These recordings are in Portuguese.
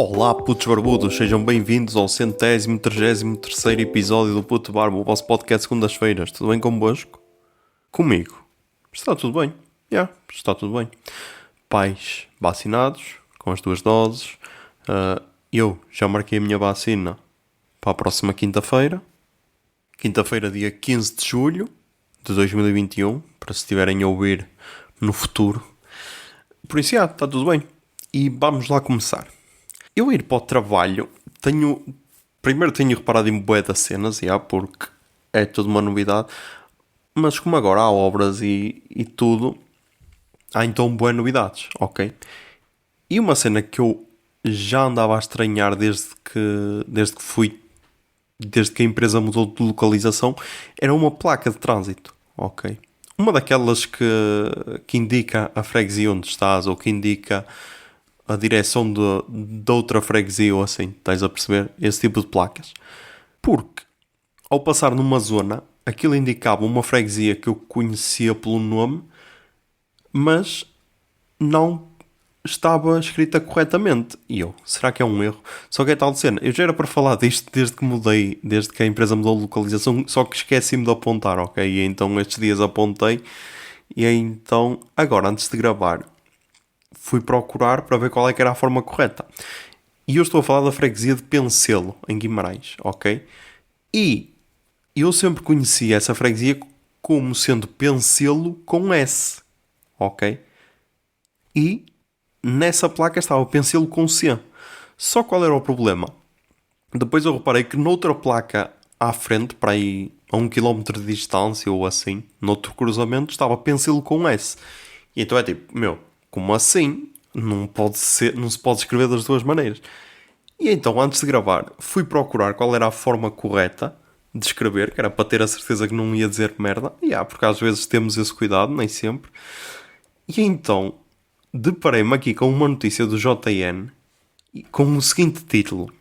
Olá, putos barbudos, sejam bem-vindos ao 133º episódio do Puto Barbo, o vosso podcast segundas-feiras. Tudo bem convosco? Comigo? Está tudo bem. Está tudo bem. Pais vacinados, com as 2 doses. Eu já marquei a minha vacina para a próxima quinta-feira. Quinta-feira, dia 15 de julho de 2021, para se estiverem a ouvir no futuro. Por isso, está tudo bem. E vamos lá começar. Eu ir para o trabalho, primeiro tenho reparado em bué das cenas, porque é tudo uma novidade, mas como agora há obras e tudo, há então bué novidades, ok? E uma cena que eu já andava a estranhar desde que a empresa mudou de localização, era uma placa de trânsito, ok? Uma daquelas que indica a freguesia onde estás, ou que indica a direção de outra freguesia ou assim, estás a perceber? Esse tipo de placas. Porque, ao passar numa zona, aquilo indicava uma freguesia que eu conhecia pelo nome, mas não estava escrita corretamente. E eu, será que é um erro? Só que é tal de cena. Eu já era para falar disto desde que a empresa mudou de localização, só que esqueci-me de apontar, ok? E então estes dias apontei. E então, agora, antes de gravar, fui procurar para ver qual é que era a forma correta. E eu estou a falar da freguesia de Pencelo, em Guimarães, ok? E eu sempre conheci essa freguesia como sendo Pencelo com S, ok? E nessa placa estava Pencelo com C. Só qual era o problema? Depois eu reparei que noutra placa à frente, para aí a 1 km de distância ou assim, noutro cruzamento, estava Pencelo com S. E então é tipo, como assim? Não se pode escrever das duas maneiras. E então, antes de gravar, fui procurar qual era a forma correta de escrever, que era para ter a certeza que não ia dizer merda. Porque às vezes temos esse cuidado, nem sempre. E então, deparei-me aqui com uma notícia do JN com o seguinte título: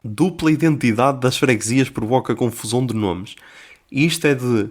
Dupla identidade das freguesias provoca confusão de nomes. E isto é de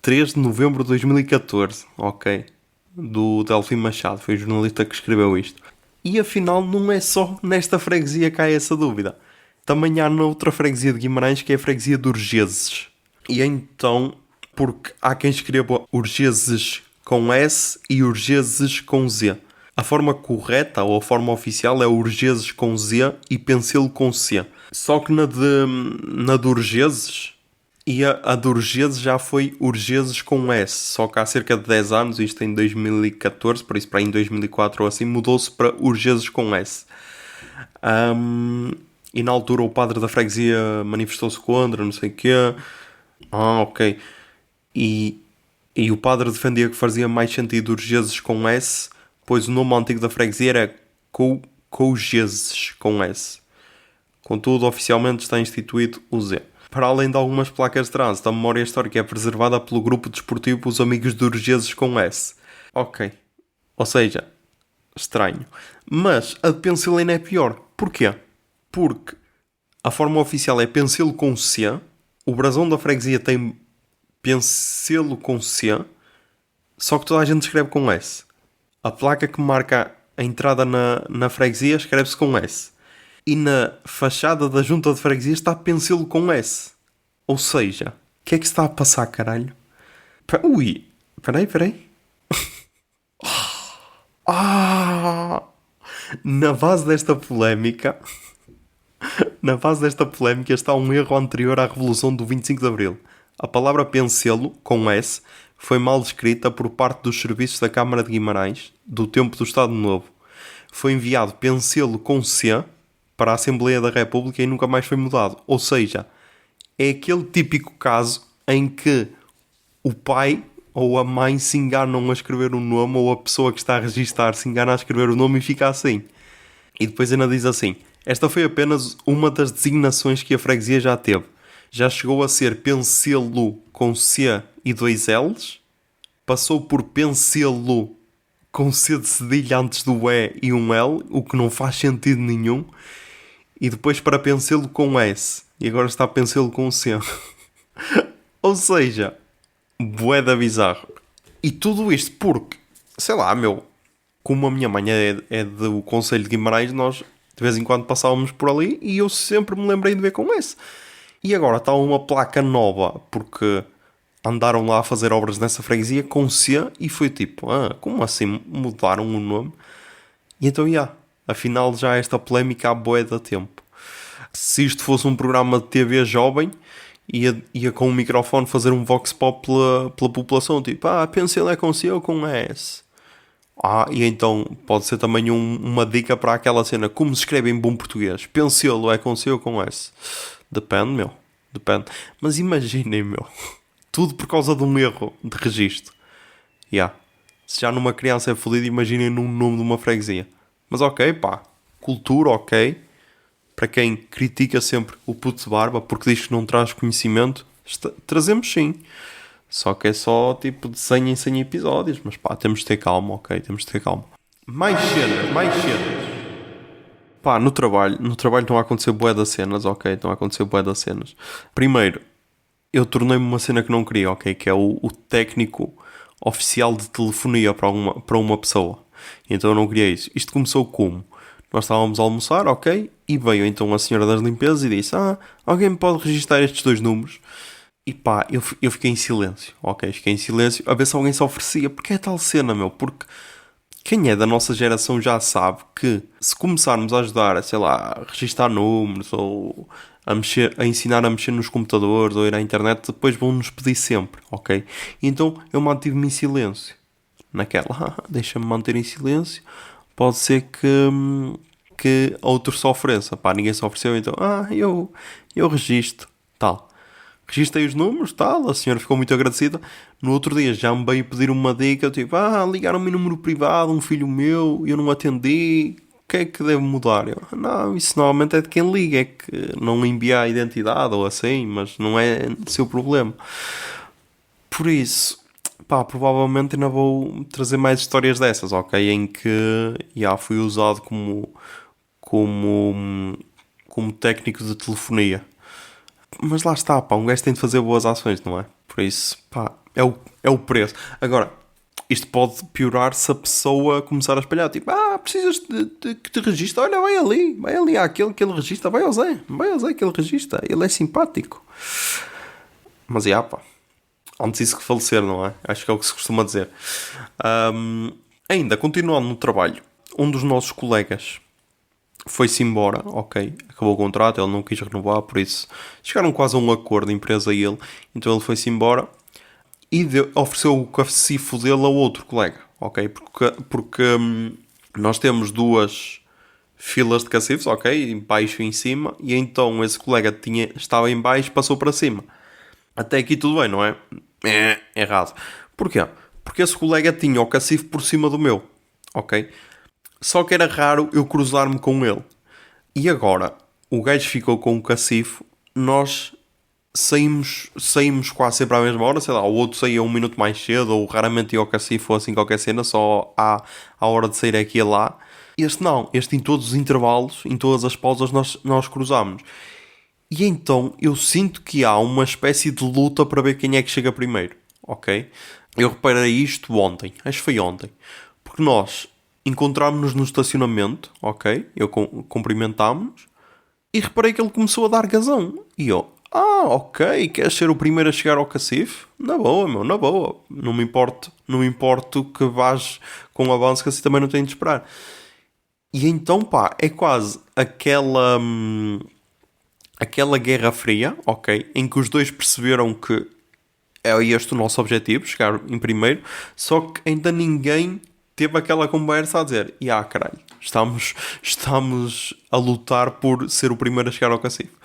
3 de novembro de 2014, ok? Do Delfim Machado, foi o jornalista que escreveu isto. E afinal não é só nesta freguesia que há essa dúvida. Também há noutra freguesia de Guimarães, que é a freguesia de Urgeses. E então, porque há quem escreva Urgeses com S e Urgeses com Z. A forma correta, ou a forma oficial, é Urgeses com Z e Pencelo com C. Só que na de Urgeses, e a de Urgeses já foi Urgeses com S. Só que há cerca de 10 anos, isto em 2014, por isso para aí em 2004 ou assim, mudou-se para Urgeses com S. E na altura o padre da freguesia manifestou-se contra, não sei o quê. Ok. E o padre defendia que fazia mais sentido Urgeses com S, pois o nome antigo da freguesia era Cougeses com S. Contudo, oficialmente está instituído o Z. Para além de algumas placas de trânsito, a memória histórica é preservada pelo grupo desportivo Os Amigos de Urgeses com S. Ok. Ou seja, estranho. Mas a de Pencelo ainda é pior. Porquê? Porque a forma oficial é Pencelo com C, o brasão da freguesia tem Pencelo com C, só que toda a gente escreve com S. A placa que marca a entrada na freguesia escreve-se com S. E na fachada da junta de freguesia está Pencelo com S. Ou seja, o que é que se está a passar, caralho? Peraí. Na base desta polémica está um erro anterior à Revolução do 25 de Abril. A palavra Pencelo, com S, foi mal escrita por parte dos serviços da Câmara de Guimarães, do tempo do Estado Novo. Foi enviado Pencelo com C para a Assembleia da República e nunca mais foi mudado. Ou seja, é aquele típico caso em que o pai ou a mãe se enganam a escrever o nome, ou a pessoa que está a registar se engana a escrever o nome e fica assim. E depois ainda diz assim: esta foi apenas uma das designações que a freguesia já teve. Já chegou a ser Pencelo com C e 2 L's, passou por Pencelo com C de cedilha antes do E e um L, o que não faz sentido nenhum, e depois para Pencelo com S, e agora está Pencelo com C. Ou seja, bué da bizarro. E tudo isto porque, sei lá, como a minha mãe é do Conselho de Guimarães, nós De vez em quando passávamos por ali e eu sempre me lembrei de ver com S. E agora está uma placa nova, porque andaram lá a fazer obras nessa freguesia com C e foi tipo, como assim mudaram o nome? E então, afinal já esta polémica há bué de tempo. Se isto fosse um programa de TV jovem, ia com um microfone fazer um vox pop pela população, tipo, Pencil é com C ou com S? E então pode ser também uma dica para aquela cena, como se escreve em bom português. Pencil é com C ou com S? Depende, meu. Depende. Mas imaginem, meu. Tudo por causa de um erro de registro. Se já numa criança é fodido, imaginem num nome de uma freguesia. Mas ok, cultura, ok. Para quem critica sempre o puto de barba porque diz que não traz conhecimento, trazemos sim. Só que é só tipo de 100 em 100 episódios. Mas temos de ter calma, ok? Temos de ter calma. Mais cenas. No trabalho estão a acontecer bué das cenas, ok? Estão a acontecer bué das cenas. Primeiro, eu tornei-me uma cena que não queria, ok? Que é o técnico oficial de telefonia para uma pessoa. Então eu não queria isso. Isto começou como? Nós estávamos a almoçar, ok? E veio então a senhora das limpezas e disse, alguém me pode registrar estes 2 números? E eu fiquei em silêncio, ok? Fiquei em silêncio a ver se alguém se oferecia. Porque é tal cena, meu? Porque quem é da nossa geração já sabe que se começarmos a ajudar, sei lá, a registar números ou a ensinar a mexer nos computadores ou ir à internet, depois vão-nos pedir sempre, ok? Então eu mantive-me em silêncio. Naquela, deixa-me manter em silêncio. Pode ser que outro se ofereça. Ninguém se ofereceu, então, eu registro, tal. Registrei os números, tal, a senhora ficou muito agradecida. No outro dia já me veio pedir uma dica, tipo, ligaram-me em número privado, um filho meu, eu não atendi, o que é que devo mudar? Não, isso normalmente é de quem liga, é que não envia a identidade ou assim, mas não é seu problema. Por isso, provavelmente ainda vou trazer mais histórias dessas, ok? Em que fui usado como, como técnico de telefonia. Mas lá está, um gajo tem de fazer boas ações, não é? Por isso, é o preço. Agora, isto pode piorar se a pessoa começar a espalhar, tipo, precisas de que te registre, olha, vai ali àquele que ele registra, vai ao Zé que ele registra, ele é simpático. Mas antes isso que falecer, não é? Acho que é o que se costuma dizer. Ainda, continuando no trabalho, um dos nossos colegas foi-se embora, ok, acabou o contrato, ele não quis renovar, por isso chegaram quase a um acordo, a empresa e ele, então ele foi-se embora e ofereceu o cacifo dele a outro colega, ok, porque nós temos 2 filas de cacifos, ok, em baixo e em cima, e então esse colega estava em baixo, passou para cima. Até aqui tudo bem, não é? Errado. Porquê? Porque esse colega tinha o cacifo por cima do meu, ok? Só que era raro eu cruzar-me com ele. E agora, o gajo ficou com o cacifo, nós saímos quase sempre à mesma hora, sei lá, o outro saía 1 minuto mais cedo, ou raramente ia ao cacifo, ou assim qualquer cena, só à hora de sair aqui e lá. Este não, este em todos os intervalos, em todas as pausas nós cruzámos. E então eu sinto que há uma espécie de luta para ver quem é que chega primeiro, ok? Eu reparei isto ontem, acho que foi ontem, porque nós encontrámos-nos no estacionamento, ok? Cumprimentámos-nos e reparei que ele começou a dar gazão. E eu, ok, queres ser o primeiro a chegar ao cacifo? Na boa, meu, na boa. Não me importo que vás com o avanço, que assim também não tenho de esperar. E então, é quase aquela guerra fria, ok? Em que os dois perceberam que é este o nosso objetivo, chegar em primeiro, só que ainda ninguém teve aquela conversa a dizer, caralho, estamos a lutar por ser o primeiro a chegar ao cacifo.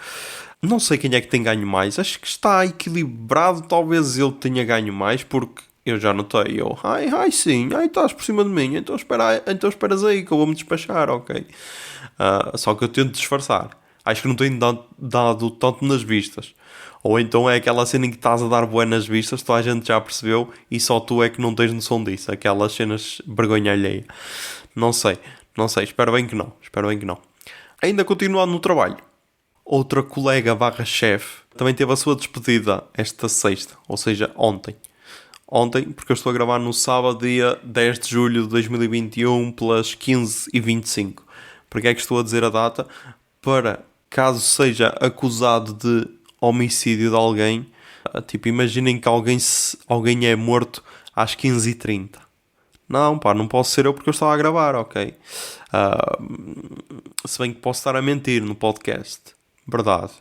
Não sei quem é que tem ganho mais, acho que está equilibrado, talvez ele tenha ganho mais, porque eu já notei, sim, estás por cima de mim, então esperas aí que eu vou-me despachar, ok. Só que eu tento disfarçar. Acho que não tenho dado tanto nas vistas. Ou então é aquela cena em que estás a dar bué nas vistas, toda a gente já percebeu e só tu é que não tens noção disso. Aquelas cenas vergonha alheia. Não sei, espero bem que não. Ainda continuando no trabalho. Outra colega /chefe também teve a sua despedida esta sexta, ou seja, ontem. Ontem, porque eu estou a gravar no sábado, dia 10 de julho de 2021, pelas 15h25. Porque é que estou a dizer a data? Para, caso seja acusado de homicídio de alguém, tipo, imaginem que alguém é morto às 15h30. Não, pá, não posso ser eu porque eu estava a gravar, ok? Se bem que posso estar a mentir no podcast. Verdade.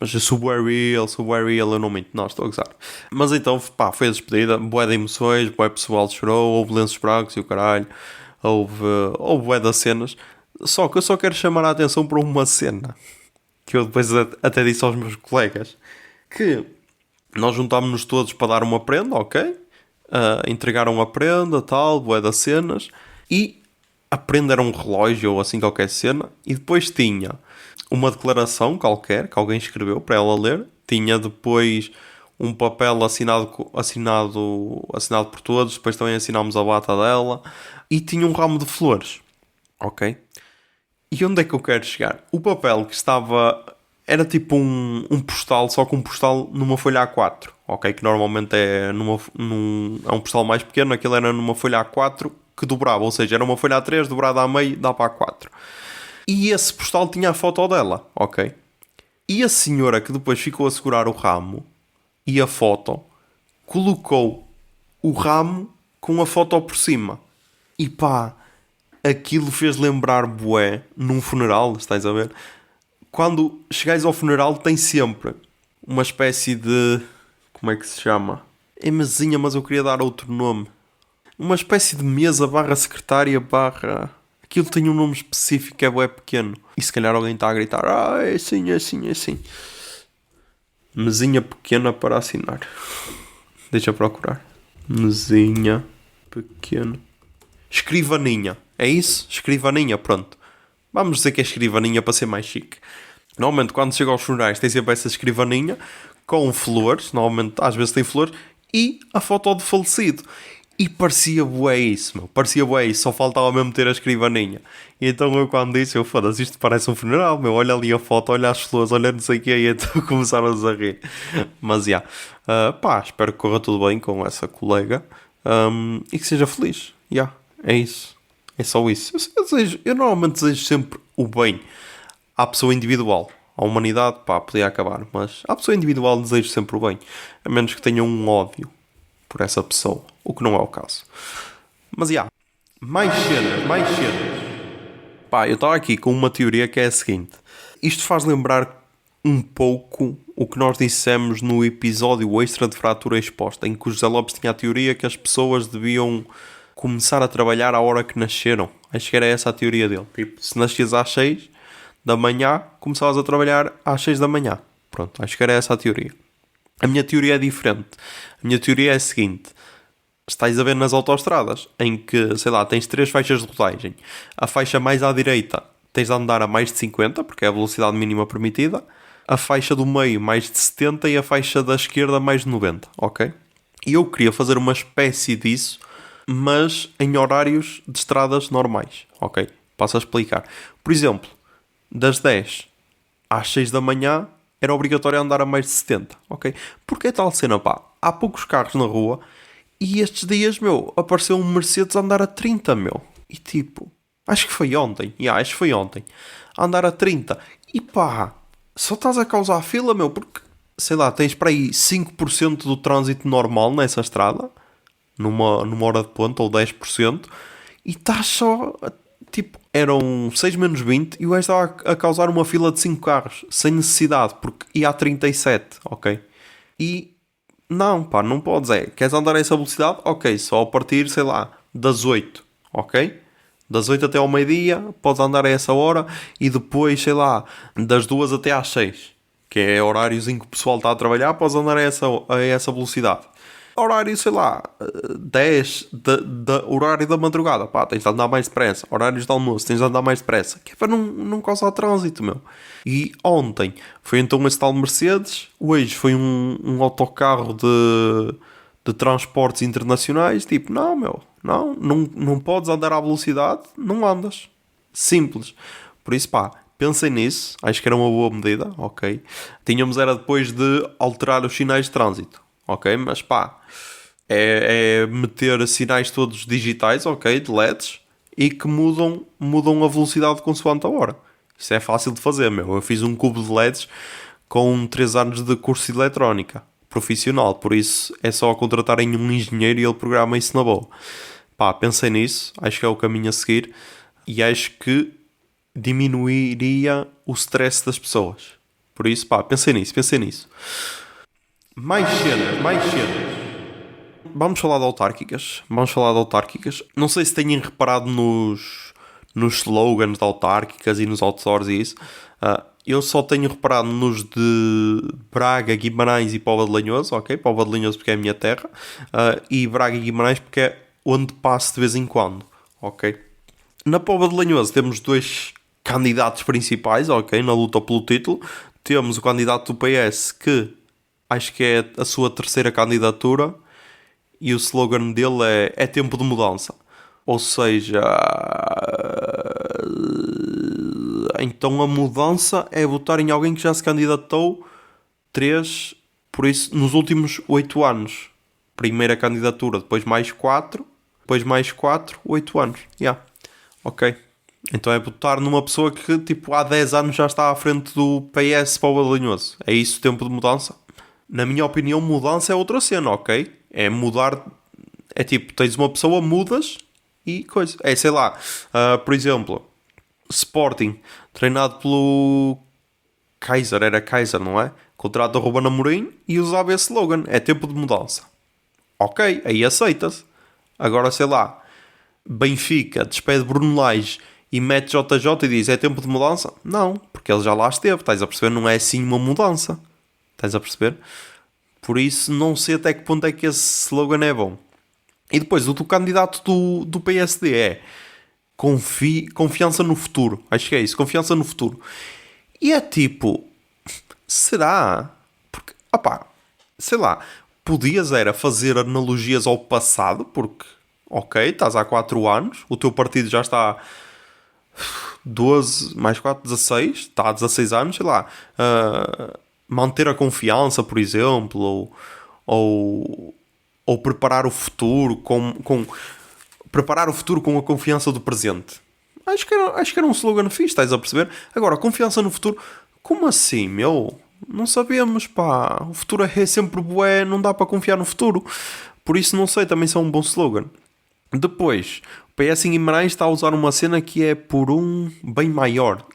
Mas eu sou bué real, eu não minto. Não, estou a gozar. Mas então, pá, foi a despedida. Bué de emoções, bué pessoal chorou, houve lenços brancos e o caralho. Houve bué das cenas. Só que eu só quero chamar a atenção para uma cena. Que eu depois até disse aos meus colegas. Que nós juntámos-nos todos para dar uma prenda, ok? Entregaram a prenda, tal, bué das cenas. E a prenda era um relógio ou assim qualquer cena. E depois tinha uma declaração qualquer que alguém escreveu para ela ler. Tinha depois um papel assinado por todos. Depois também assinámos a bata dela. E tinha um ramo de flores. Ok? E onde é que eu quero chegar? O papel que estava... Era tipo um postal, só com um postal numa folha A4. Ok? Que normalmente é é um postal mais pequeno. Aquilo era numa folha A4 que dobrava. Ou seja, era uma folha A3 dobrada a meio, dá para A4. E esse postal tinha a foto dela. Ok? E a senhora que depois ficou a segurar o ramo e a foto, colocou o ramo com a foto por cima. E pá, aquilo fez lembrar bué num funeral, estás a ver? Quando chegáis ao funeral tem sempre uma espécie de... Como é que se chama? É mesinha, mas eu queria dar outro nome. Uma espécie de mesa barra secretária barra... Aquilo tem um nome específico, é bué pequeno. E se calhar alguém está a gritar: é assim, é assim, é assim. Mesinha pequena para assinar. Deixa eu procurar. Mesinha pequena. Escrivaninha. É isso? Escrivaninha, pronto. Vamos dizer que é escrivaninha para ser mais chique. Normalmente quando chega aos funerais tem sempre essa escrivaninha com flores. Normalmente às vezes tem flores. E a foto do falecido. E parecia bué isso, meu. Parecia bué isso. Só faltava mesmo ter a escrivaninha. E então eu quando disse, foda-se, isto parece um funeral, meu. Olha ali a foto, olha as flores, olha não sei o quê. E então começaram a rir. Mas, já. Pá, espero que corra tudo bem com essa colega. E que seja feliz. Já. É isso. É só isso. Eu normalmente desejo sempre o bem à pessoa individual. À humanidade, pá, podia acabar. Mas à pessoa individual desejo sempre o bem. A menos que tenha um ódio por essa pessoa. O que não é o caso. Mas, mais cenas. Pá, eu estava aqui com uma teoria que é a seguinte. Isto faz lembrar um pouco o que nós dissemos no episódio extra de Fratura Exposta, em que o José Lopes tinha a teoria que as pessoas deviam começar a trabalhar à hora que nasceram. Acho que era essa a teoria dele. Tipo, se nascias às 6 da manhã, começavas a trabalhar às 6 da manhã. Pronto, acho que era essa a teoria. A minha teoria é diferente. A minha teoria é a seguinte. Estás a ver nas autoestradas, em que, sei lá, tens 3 faixas de rodagem. A faixa mais à direita tens de andar a mais de 50, porque é a velocidade mínima permitida. A faixa do meio mais de 70 e a faixa da esquerda mais de 90, ok? E eu queria fazer uma espécie disso, mas em horários de estradas normais, ok? Passo a explicar. Por exemplo, das 10 às 6 da manhã era obrigatório andar a mais de 70, ok? Porque é tal cena, pá, há poucos carros na rua e estes dias, meu, apareceu um Mercedes a andar a 30, meu. E tipo, acho que foi ontem, acho que foi ontem, a andar a 30. E pá, só estás a causar fila, meu, porque, sei lá, tens para aí 5% do trânsito normal nessa estrada, numa hora de ponta, ou 10%, e estás só, tipo, eram 6 menos 20 e o gajo estava a causar uma fila de 5 carros, sem necessidade, porque ia a 37, ok? E, não, pá, não podes, queres andar a essa velocidade? Ok, só a partir, sei lá, das 8, ok? Das 8 até ao meio-dia, podes andar a essa hora, e depois, sei lá, das 2 até às 6, que é horários em que o pessoal está a trabalhar, podes andar a essa velocidade. Horário, sei lá, 10, horário da madrugada, pá, tens de andar mais depressa. Horários de almoço, tens de andar mais depressa. Que é para não causar trânsito, meu. E ontem foi então esse tal Mercedes, hoje foi um autocarro de transportes internacionais. Tipo, não, meu, não podes andar à velocidade, não andas. Simples. Por isso, pá, pensem nisso, acho que era uma boa medida, ok? Tínhamos era depois de alterar os sinais de trânsito. Ok, mas pá, é meter sinais todos digitais, ok, de LEDs, e que mudam a velocidade consoante a hora. Isso é fácil de fazer, meu. Eu fiz um cubo de LEDs com 3 anos de curso de eletrónica profissional, por isso é só contratarem um engenheiro e ele programa isso na boa. Pá, pensei nisso, acho que é o caminho a seguir e acho que diminuiria o stress das pessoas. Por isso, pá, pensei nisso. Mais cenas. Vamos falar de autárquicas. Não sei se têm reparado nos slogans de autárquicas e nos outdoors e isso. Eu só tenho reparado nos de Braga, Guimarães e Póvoa de Lanhoso, ok? Póvoa de Lanhoso porque é a minha terra. E Braga e Guimarães porque é onde passo de vez em quando, ok? Na Póvoa de Lanhoso temos dois candidatos principais, ok? Na luta pelo título. Temos o candidato do PS que acho que é a sua terceira candidatura e o slogan dele é tempo de mudança. Ou seja, então a mudança é votar em alguém que já se candidatou 3, por isso, nos últimos 8 anos. Primeira candidatura, depois mais 4, depois mais 4, 8 anos. Yeah. Ok. Então é votar numa pessoa que tipo há 10 anos já está à frente do PS para o Alinhoso. É isso o tempo de mudança? Na minha opinião, mudança é outra cena, ok? É mudar. É tipo, tens uma pessoa, mudas e coisa. É, sei lá. Por exemplo, Sporting, treinado pelo Kaiser, era Kaiser, não é? Contrata o Ruben Amorim e usava esse slogan. É tempo de mudança. Ok, aí aceita-se. Agora, sei lá, Benfica despede Bruno Lage e mete JJ e diz é tempo de mudança? Não, porque ele já lá esteve. Estás a perceber? Não é assim uma mudança. Estás a perceber? Por isso, não sei até que ponto é que esse slogan é bom. E depois, o do candidato do PSD é confiança no futuro. Acho que é isso, confiança no futuro. E é tipo, será? Porque, opá, sei lá, podias era fazer analogias ao passado, porque, ok, estás há 4 anos, o teu partido já está 12 mais 4, 16, está há 16 anos, sei lá. Manter a confiança, por exemplo, ou preparar o futuro preparar o futuro com a confiança do presente. Acho que era um slogan fixe, estás a perceber? Agora, confiança no futuro, como assim, meu? Não sabemos, pá. O futuro é sempre bué, não dá para confiar no futuro. Por isso, não sei, também são um bom slogan. Depois, o PS em Guimarães está a usar uma cena que é por um bem maior.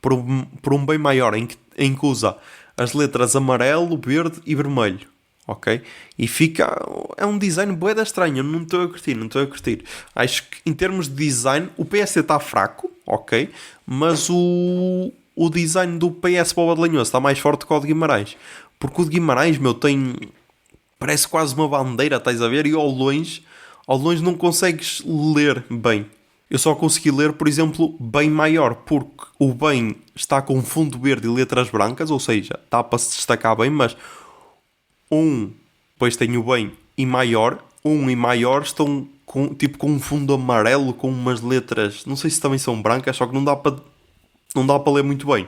Por um bem maior, em que usa as letras amarelo, verde e vermelho. Ok? E fica... É um design bué da estranho. Não estou a curtir. Acho que em termos de design, o PSD está fraco, ok? Mas o design do PS para o de Lanhoso está mais forte que o de Guimarães. Porque o de Guimarães, meu, tem... Parece quase uma bandeira, estás a ver? E ao longe não consegues ler bem. Eu só consegui ler, por exemplo, bem maior, porque o bem está com fundo verde e letras brancas, ou seja, dá para se destacar bem, mas depois tem o bem e maior, e maior estão com um fundo amarelo com umas letras, não sei se também são brancas, só que não dá para ler muito bem.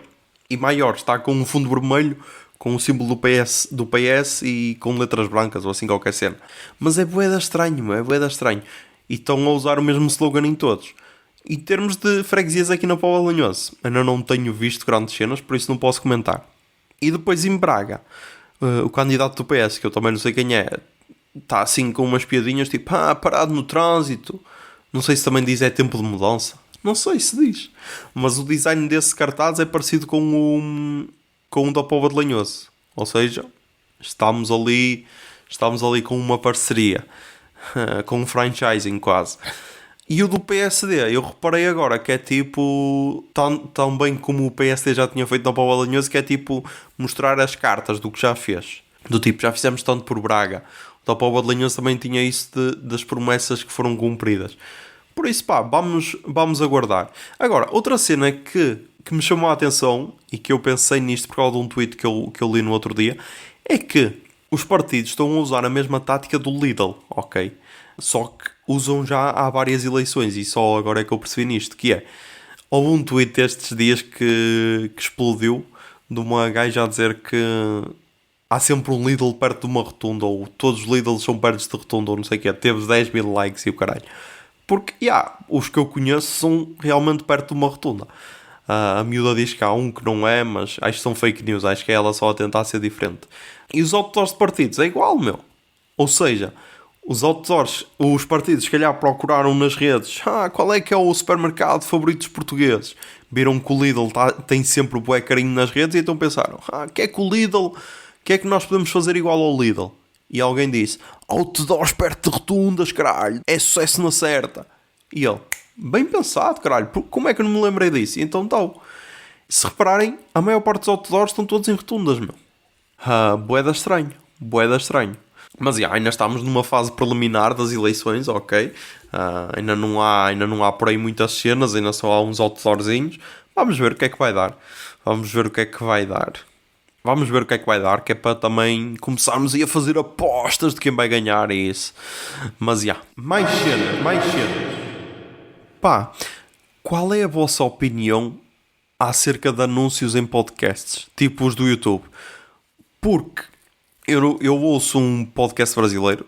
E maior está com um fundo vermelho, com o símbolo do PS e com letras brancas, ou assim qualquer cena. Mas é bué da estranho. E estão a usar o mesmo slogan em todos. Em termos de freguesias aqui na Póvoa de Lanhoso, ainda não tenho visto grandes cenas, por isso não posso comentar. E depois em Braga, o candidato do PS, que eu também não sei quem é, está assim com umas piadinhas, tipo, parado no trânsito. Não sei se também diz é tempo de mudança. Não sei se diz. Mas o design desse cartaz é parecido com o da Póvoa de Lanhoso. Ou seja, estamos ali com uma parceria. Com um franchising quase. E o do PSD, eu reparei agora que é tipo, tão bem como o PSD já tinha feito na Póvoa de Lanhoso, que é tipo mostrar as cartas do que já fez. Do tipo, já fizemos tanto por Braga. O da Póvoa de Lanhoso também tinha isso das promessas que foram cumpridas. Por isso, pá, vamos aguardar. Agora, outra cena que me chamou a atenção e que eu pensei nisto por causa de um tweet que eu li no outro dia, é que os partidos estão a usar a mesma tática do Lidl, ok? Só que usam já há várias eleições e só agora é que eu percebi nisto, que é... Houve um tweet estes dias que explodiu de uma gaja a dizer que há sempre um Lidl perto de uma rotunda, ou todos os Lidls são perto de rotunda, ou não sei o que é. Teve 10 mil likes e o caralho. Porque, os que eu conheço são realmente perto de uma rotunda. A miúda diz que há um que não é, mas acho que são fake news. Acho que é ela só a tentar ser diferente. E os outdoors de partidos é igual, meu. Ou seja, os outdoors, os partidos, se calhar procuraram nas redes qual é que é o supermercado favorito dos portugueses. Viram que o Lidl tem sempre o bué carinho nas redes e então pensaram, que é que o Lidl, que é que nós podemos fazer igual ao Lidl? E alguém disse, outdoors perto de rotundas, caralho, é sucesso na certa. E ele, bem pensado, caralho, como é que eu não me lembrei disso? E então tal. Se repararem, a maior parte dos outdoors estão todos em rotundas, meu. Bué estranho, estranho. Mas ainda estamos numa fase preliminar das eleições, ok? Ainda não há por aí muitas cenas, ainda só há uns outdoorzinhos. Vamos ver o que é que vai dar. Que é para também começarmos a fazer apostas de quem vai ganhar isso. Mas mais cenas. Pá, qual é a vossa opinião acerca de anúncios em podcasts? Tipo os do YouTube. Porque eu ouço um podcast brasileiro,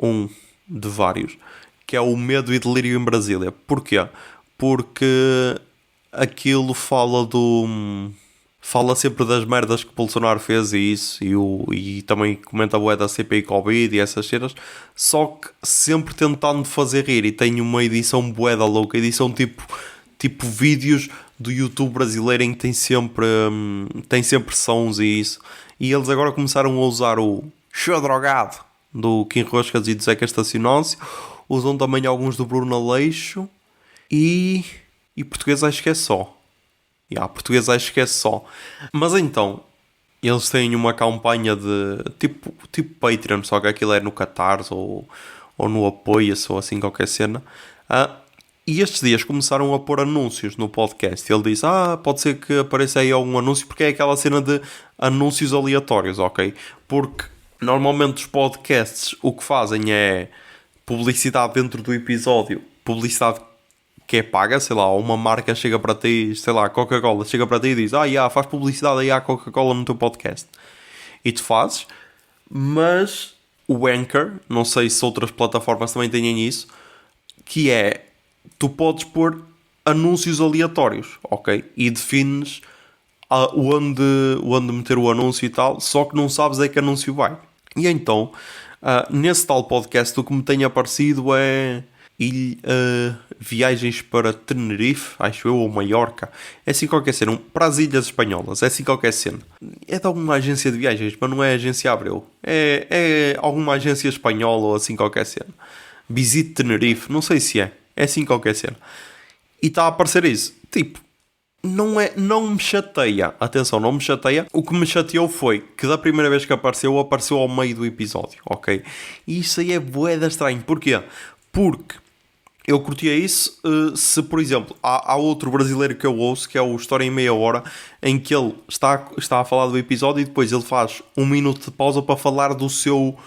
um de vários, que é o Medo e Delírio em Brasília. Porquê? Porque aquilo fala sempre das merdas que o Bolsonaro fez e isso, e também comenta a bué da CPI Covid e essas cenas, só que sempre tentando fazer rir, e tem uma edição bué da louca, edição tipo vídeos do YouTube brasileiro em que tem sempre sons e isso, e eles agora começaram a usar o Show Drogado do Kim Roscas e do Zeca Estacionócio, usam também alguns do Bruno Aleixo e português acho que é só. Português acho que é só. Mas então, eles têm uma campanha de tipo Patreon, só que aquilo é no Catarse ou no Apoia-se ou assim qualquer cena. E estes dias começaram a pôr anúncios no podcast. Ele diz, pode ser que apareça aí algum anúncio, porque é aquela cena de anúncios aleatórios, ok? Porque normalmente os podcasts o que fazem é publicidade dentro do episódio, publicidade que é paga, sei lá, uma marca chega para ti, sei lá, Coca-Cola chega para ti e diz, faz publicidade aí à Coca-Cola no teu podcast. E tu fazes, mas o Anchor, não sei se outras plataformas também têm isso, que é, tu podes pôr anúncios aleatórios, ok? E defines onde meter o anúncio e tal, só que não sabes que anúncio vai. E então, nesse tal podcast, o que me tem aparecido é viagens para Tenerife, acho eu, ou Maiorca, é assim qualquer cena, para as Ilhas Espanholas, é assim qualquer cena. É de alguma agência de viagens, mas não é agência Abreu, é alguma agência espanhola ou assim qualquer cena. Visite Tenerife, não sei se é assim qualquer cena. E está a aparecer isso, tipo, não me chateia, atenção, não me chateia. O que me chateou foi que da primeira vez que apareceu ao meio do episódio, ok? E isso aí é bué da estranho, porquê? Porque eu curtia isso se, por exemplo, há outro brasileiro que eu ouço, que é o História em Meia Hora, em que ele está a falar do episódio e depois ele faz um minuto de pausa para falar do seu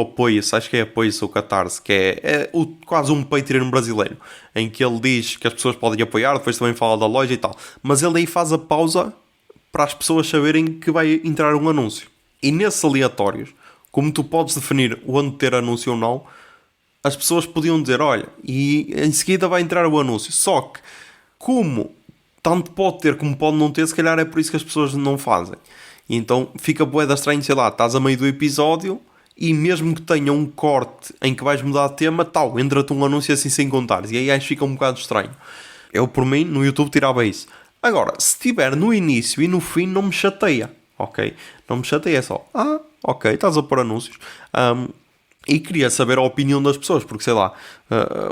apoio, acho que é apoio, seu Catarse, que é quase um Patreon brasileiro, em que ele diz que as pessoas podem apoiar, depois também fala da loja e tal, mas ele aí faz a pausa para as pessoas saberem que vai entrar um anúncio. E nesses aleatórios, como tu podes definir onde ter anúncio ou não, as pessoas podiam dizer, olha, e em seguida vai entrar o anúncio. Só que, como tanto pode ter como pode não ter, se calhar é por isso que as pessoas não fazem. E então fica bué da estranho, sei lá, estás a meio do episódio e mesmo que tenha um corte em que vais mudar de tema, entra-te um anúncio assim sem contares. E aí acho que fica um bocado estranho. Eu, por mim, no YouTube tirava isso. Agora, se estiver no início e no fim, não me chateia, ok? Não me chateia, é só, ok, estás a pôr anúncios. E queria saber a opinião das pessoas, porque sei lá,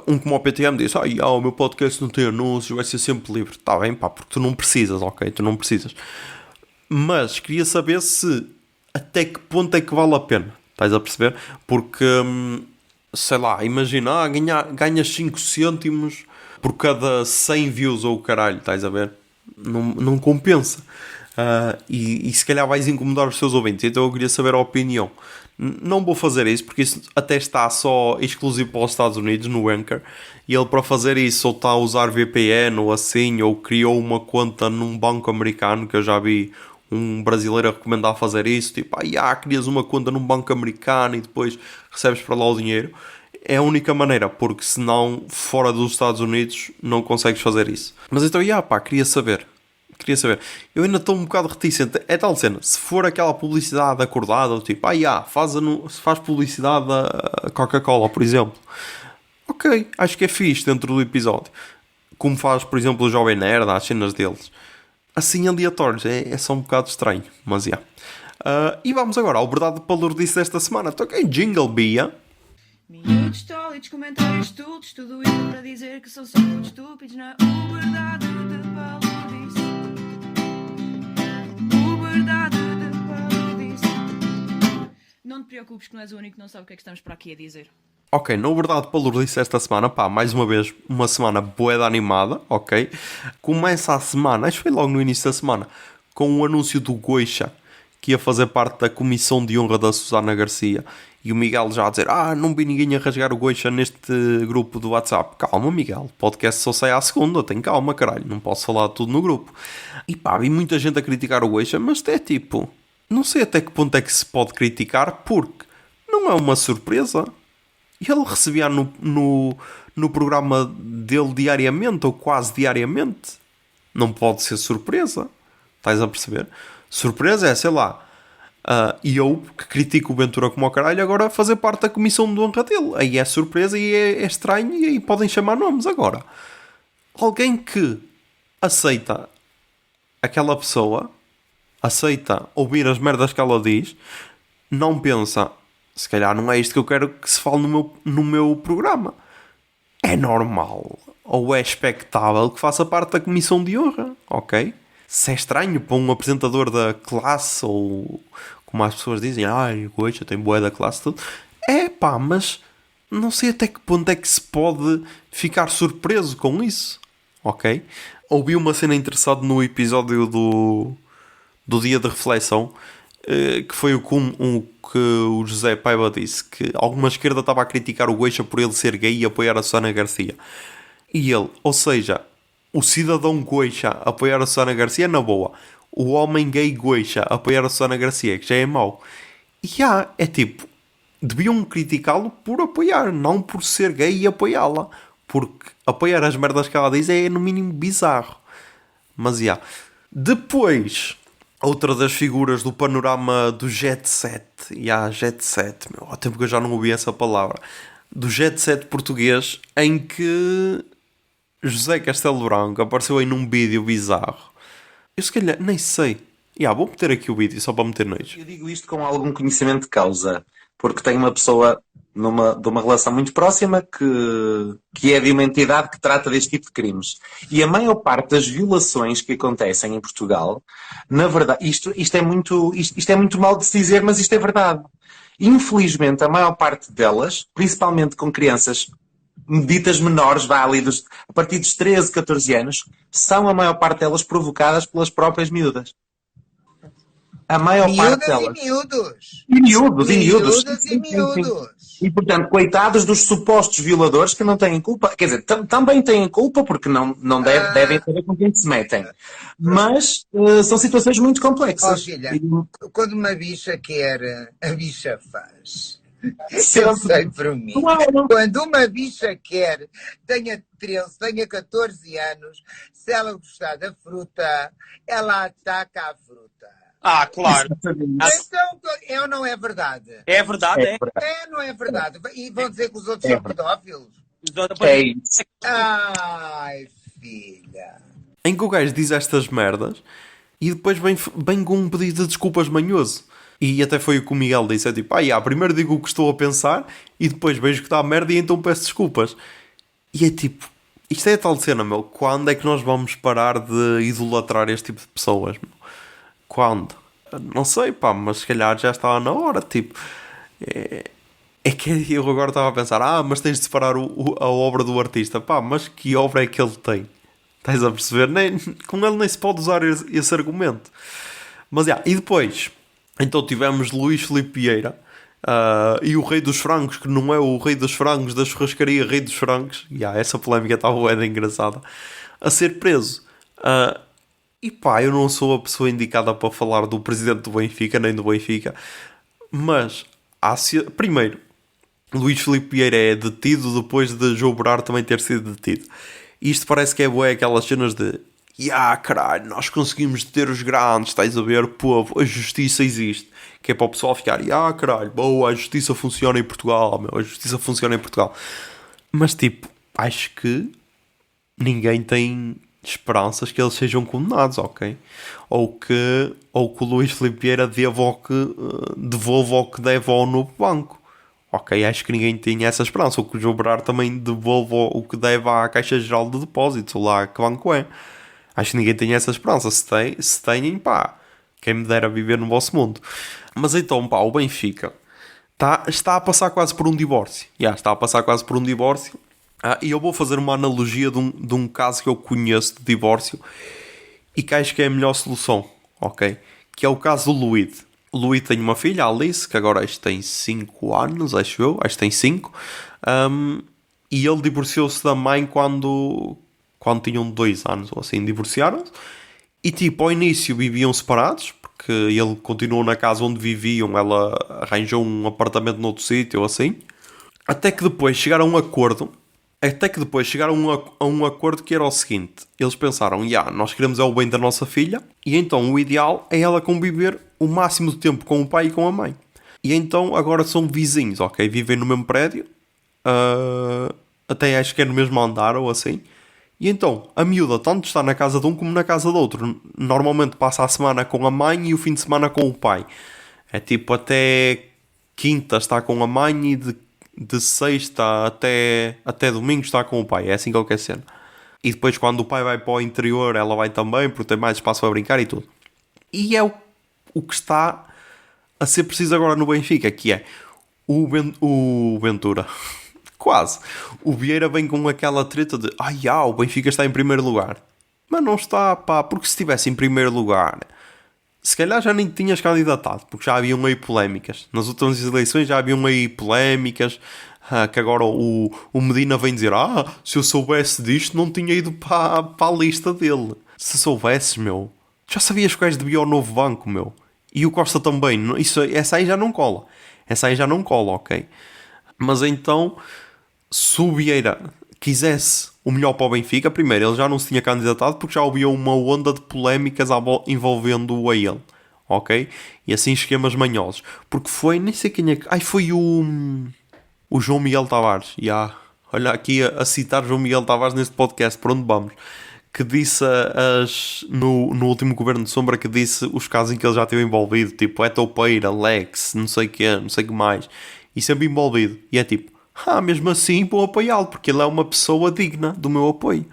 um como o PTM disse, o meu podcast não tem anúncios, vai ser sempre livre. Está bem, porque tu não precisas, ok? Tu não precisas. Mas queria saber se até que ponto é que vale a pena. Estás a perceber? Porque, sei lá, imagina, ganhas 5 cêntimos por cada 100 views ou o caralho, estás a ver? Não compensa. E se calhar vais incomodar os teus ouvintes, então eu queria saber a opinião. Não vou fazer isso porque isso até está só exclusivo para os Estados Unidos no Anchor, e ele para fazer isso ou está a usar VPN ou assim, ou criou uma conta num banco americano, que eu já vi um brasileiro a recomendar fazer isso, tipo, crias uma conta num banco americano e depois recebes para lá o dinheiro. É a única maneira, porque senão, fora dos Estados Unidos, não consegues fazer isso. Mas então, pá, queria saber. Eu ainda estou um bocado reticente. É tal cena, se for aquela publicidade acordada, tipo, faz publicidade a Coca-Cola, por exemplo. Ok, acho que é fixe dentro do episódio. Como faz, por exemplo, o Jovem Nerd, às cenas deles. Assim, aleatórios, é só um bocado estranho, mas é. E vamos agora ao verdade palurdice desta semana. Toquei Jingle Bia. Miúdos tólidos, comentários estúpidos, tudo isso para dizer que são só muito estúpidos na verdade de palurdice. Verdade de palurdice. Não te preocupes que não és o único que não sabe o que é que estamos para aqui a dizer. Ok, na verdade palurdice esta semana, pá, mais uma vez, uma semana bué animada, ok? Começa a semana, acho que foi logo no início da semana, com o anúncio do Goixa, que ia fazer parte da comissão de honra da Susana Garcia. E o Miguel já a dizer, não vi ninguém a rasgar o Goixa neste grupo do WhatsApp. Calma, Miguel, o podcast só sai à segunda, tem calma, caralho, não posso falar tudo no grupo. E pá, vi muita gente a criticar o Goixa, mas é tipo, não sei até que ponto é que se pode criticar, porque não é uma surpresa. Ele recebia no programa dele diariamente, ou quase diariamente. Não pode ser surpresa. Estás a perceber? Surpresa é, sei lá, e eu, que critico o Ventura como ao caralho, agora fazer parte da comissão de honra dele. Aí é surpresa e é estranho e aí podem chamar nomes agora. Alguém que aceita aquela pessoa, aceita ouvir as merdas que ela diz, não pensa, se calhar não é isto que eu quero que se fale no meu programa. É normal, ou é expectável que faça parte da comissão de honra, ok? Se é estranho para um apresentador da classe, ou como as pessoas dizem, o Goixa tem bué da classe, tudo. É pá, mas não sei até que ponto é que se pode ficar surpreso com isso, ok? Ouvi uma cena interessante no episódio do Dia de Reflexão, que foi o que o José Paiva disse, que alguma esquerda estava a criticar o Goixa por ele ser gay e apoiar a Susana Garcia. E ele, ou seja, o cidadão Goixa apoiar a Susana Garcia é na boa. O homem gay Goixa apoiar a Susana Garcia, que já é mau. E é tipo, deviam criticá-lo por apoiar, não por ser gay e apoiá-la. Porque apoiar as merdas que ela diz é no mínimo bizarro. Mas depois, outra das figuras do panorama do Jet Set. Jet Set, há tempo que eu já não ouvi essa palavra. Do Jet Set português, em que José Castelo Branco apareceu aí num vídeo bizarro. Eu se calhar, nem sei. Vou meter aqui o vídeo só para meter noite. Eu digo isto com algum conhecimento de causa, porque tenho uma pessoa de uma relação muito próxima que é de uma entidade que trata deste tipo de crimes. E a maior parte das violações que acontecem em Portugal, na verdade, isto é muito mal de se dizer, mas isto é verdade. Infelizmente, a maior parte delas, principalmente com crianças ditas menores, a partir dos 13, 14 anos, são a maior parte delas provocadas pelas próprias miúdas. A maior parte delas. Miúdos. E miúdos. E, portanto, coitados dos supostos violadores que não têm culpa. Quer dizer, também têm culpa porque não devem saber com quem se metem. Mas são situações muito complexas. Filha, quando uma bicha quer, a bicha faz. Eu Sempre. sei por mim. Claro. Quando uma bicha quer, tenha 13, tenha 14 anos, se ela gostar da fruta, ela ataca a fruta. Claro. Então, não é verdade? É verdade, é. Não é verdade? E vão dizer que os outros são pedófilos? É isso. Ai, filha. Em que o gajo diz estas merdas e depois vem com um pedido de desculpas manhoso. E até foi o que o Miguel disse. É tipo, primeiro digo o que estou a pensar e depois vejo que está a merda e então peço desculpas. E é tipo, isto é a tal cena, meu. Quando é que nós vamos parar de idolatrar este tipo de pessoas, meu? Quando? Não sei, mas se calhar já estava na hora, tipo... É que eu agora estava a pensar, mas tens de separar a obra do artista. Mas que obra é que ele tem? Estás a perceber? Com ele nem se pode usar esse argumento. Mas, e depois... Então tivemos Luís Filipe Vieira e o Rei dos Frangos, que não é o Rei dos Frangos da churrascaria Rei dos Frangos. Essa polémica estava engraçada. A ser preso. Eu não sou a pessoa indicada para falar do presidente do Benfica, nem do Benfica. Mas, primeiro, Luís Filipe Vieira é detido depois de João Berardo também ter sido detido. Isto parece que é bué aquelas cenas de caralho, nós conseguimos deter os grandes, estás a ver, povo, a justiça existe. Que é para o pessoal ficar, caralho, boa, a justiça funciona em Portugal, meu, a justiça funciona em Portugal. Mas tipo, acho que ninguém tem esperanças que eles sejam condenados, ok? Ou que o Luís Filipe Vieira devolva o que deve ao novo banco. Ok, acho que ninguém tinha essa esperança. Ou que o João Berardo também devolva o que deve à Caixa Geral de Depósitos, ou lá que banco é. Acho que ninguém tem essa esperança. Se têm, pá, quem me dera viver no vosso mundo. Mas então, pá, o Benfica está a passar quase por um divórcio. Está a passar quase por um divórcio. E eu vou fazer uma analogia de um caso que eu conheço de divórcio e que acho que é a melhor solução, ok? Que é o caso do Luís. O Luís tem uma filha, a Alice, que agora acho que tem 5 anos, acho que tem 5. E ele divorciou-se da mãe quando tinham 2 anos, ou assim, divorciaram-se. E tipo, ao início viviam separados, porque ele continuou na casa onde viviam, ela arranjou um apartamento noutro sítio, ou assim. Até que depois chegaram a um acordo. A um acordo que era o seguinte. Eles pensaram, nós queremos é o bem da nossa filha. E então o ideal é ela conviver o máximo de tempo com o pai e com a mãe. E então agora são vizinhos, ok? Vivem no mesmo prédio. Até acho que é no mesmo andar ou assim. E então a miúda tanto está na casa de um como na casa do outro. Normalmente passa a semana com a mãe e o fim de semana com o pai. É tipo até quinta está com a mãe e de sexta até domingo está com o pai. É assim qualquer cena. E depois quando o pai vai para o interior ela vai também, porque tem mais espaço para brincar e tudo. E é o que está a ser preciso agora no Benfica, que é o Ventura. Quase. O Vieira vem com aquela treta de o Benfica está em primeiro lugar. Mas não está, pá, porque se estivesse em primeiro lugar, se calhar já nem tinhas candidatado, porque já haviam aí polémicas. Nas últimas eleições já haviam aí polémicas, que agora o Medina vem dizer, se eu soubesse disto não tinha ido para a lista dele. Se soubesses, meu, já sabias que o gajo devia ao novo banco, meu. E o Costa também. Essa aí já não cola. Ok? Mas então, se o Vieira quisesse o melhor para o Benfica, primeiro, ele já não se tinha candidatado porque já havia uma onda de polémicas envolvendo a ele, ok? E assim esquemas manhosos. Porque foi, nem sei quem é que... foi o João Miguel Tavares. Olha aqui a citar João Miguel Tavares neste podcast, por onde vamos. Que disse no último Governo de Sombra, que disse os casos em que ele já esteve envolvido, tipo Etopeira, Lex, não sei o que mais. E sempre envolvido. E é tipo, mesmo assim vou apoiá-lo, porque ele é uma pessoa digna do meu apoio.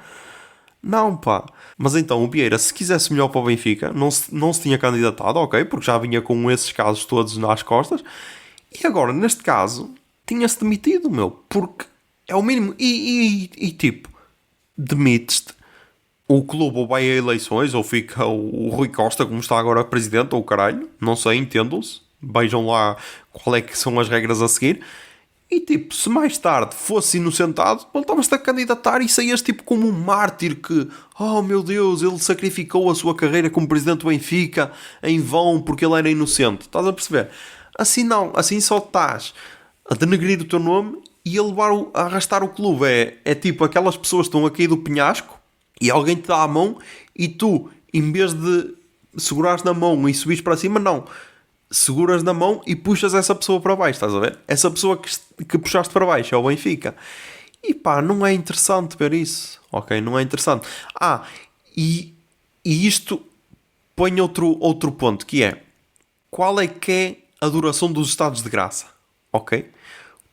Não, pá. Mas então o Vieira, se quisesse melhor para o Benfica, não se tinha candidatado, ok? Porque já vinha com esses casos todos nas costas. E agora, neste caso, tinha-se demitido, meu. Porque é o mínimo. E tipo, demites-te. O clube ou vai a eleições, ou fica o Rui Costa, como está agora presidente, ou o caralho. Não sei, entendam-se. Vejam lá qual é que são as regras a seguir. E tipo, se mais tarde fosse inocentado, voltavas-te a candidatar e saías tipo como um mártir que, meu Deus, ele sacrificou a sua carreira como presidente do Benfica em vão porque ele era inocente. Estás a perceber? Assim não, assim só estás a denegrir o teu nome e a arrastar o clube. É tipo aquelas pessoas que estão a cair do penhasco e alguém te dá a mão e tu, em vez de segurares na mão e subires para cima, não. Seguras na mão e puxas essa pessoa para baixo, estás a ver? Essa pessoa que puxaste para baixo é o Benfica. E pá, não é interessante ver isso, ok? Não é interessante. E isto põe outro ponto, que é, qual é que é a duração dos estados de graça, ok?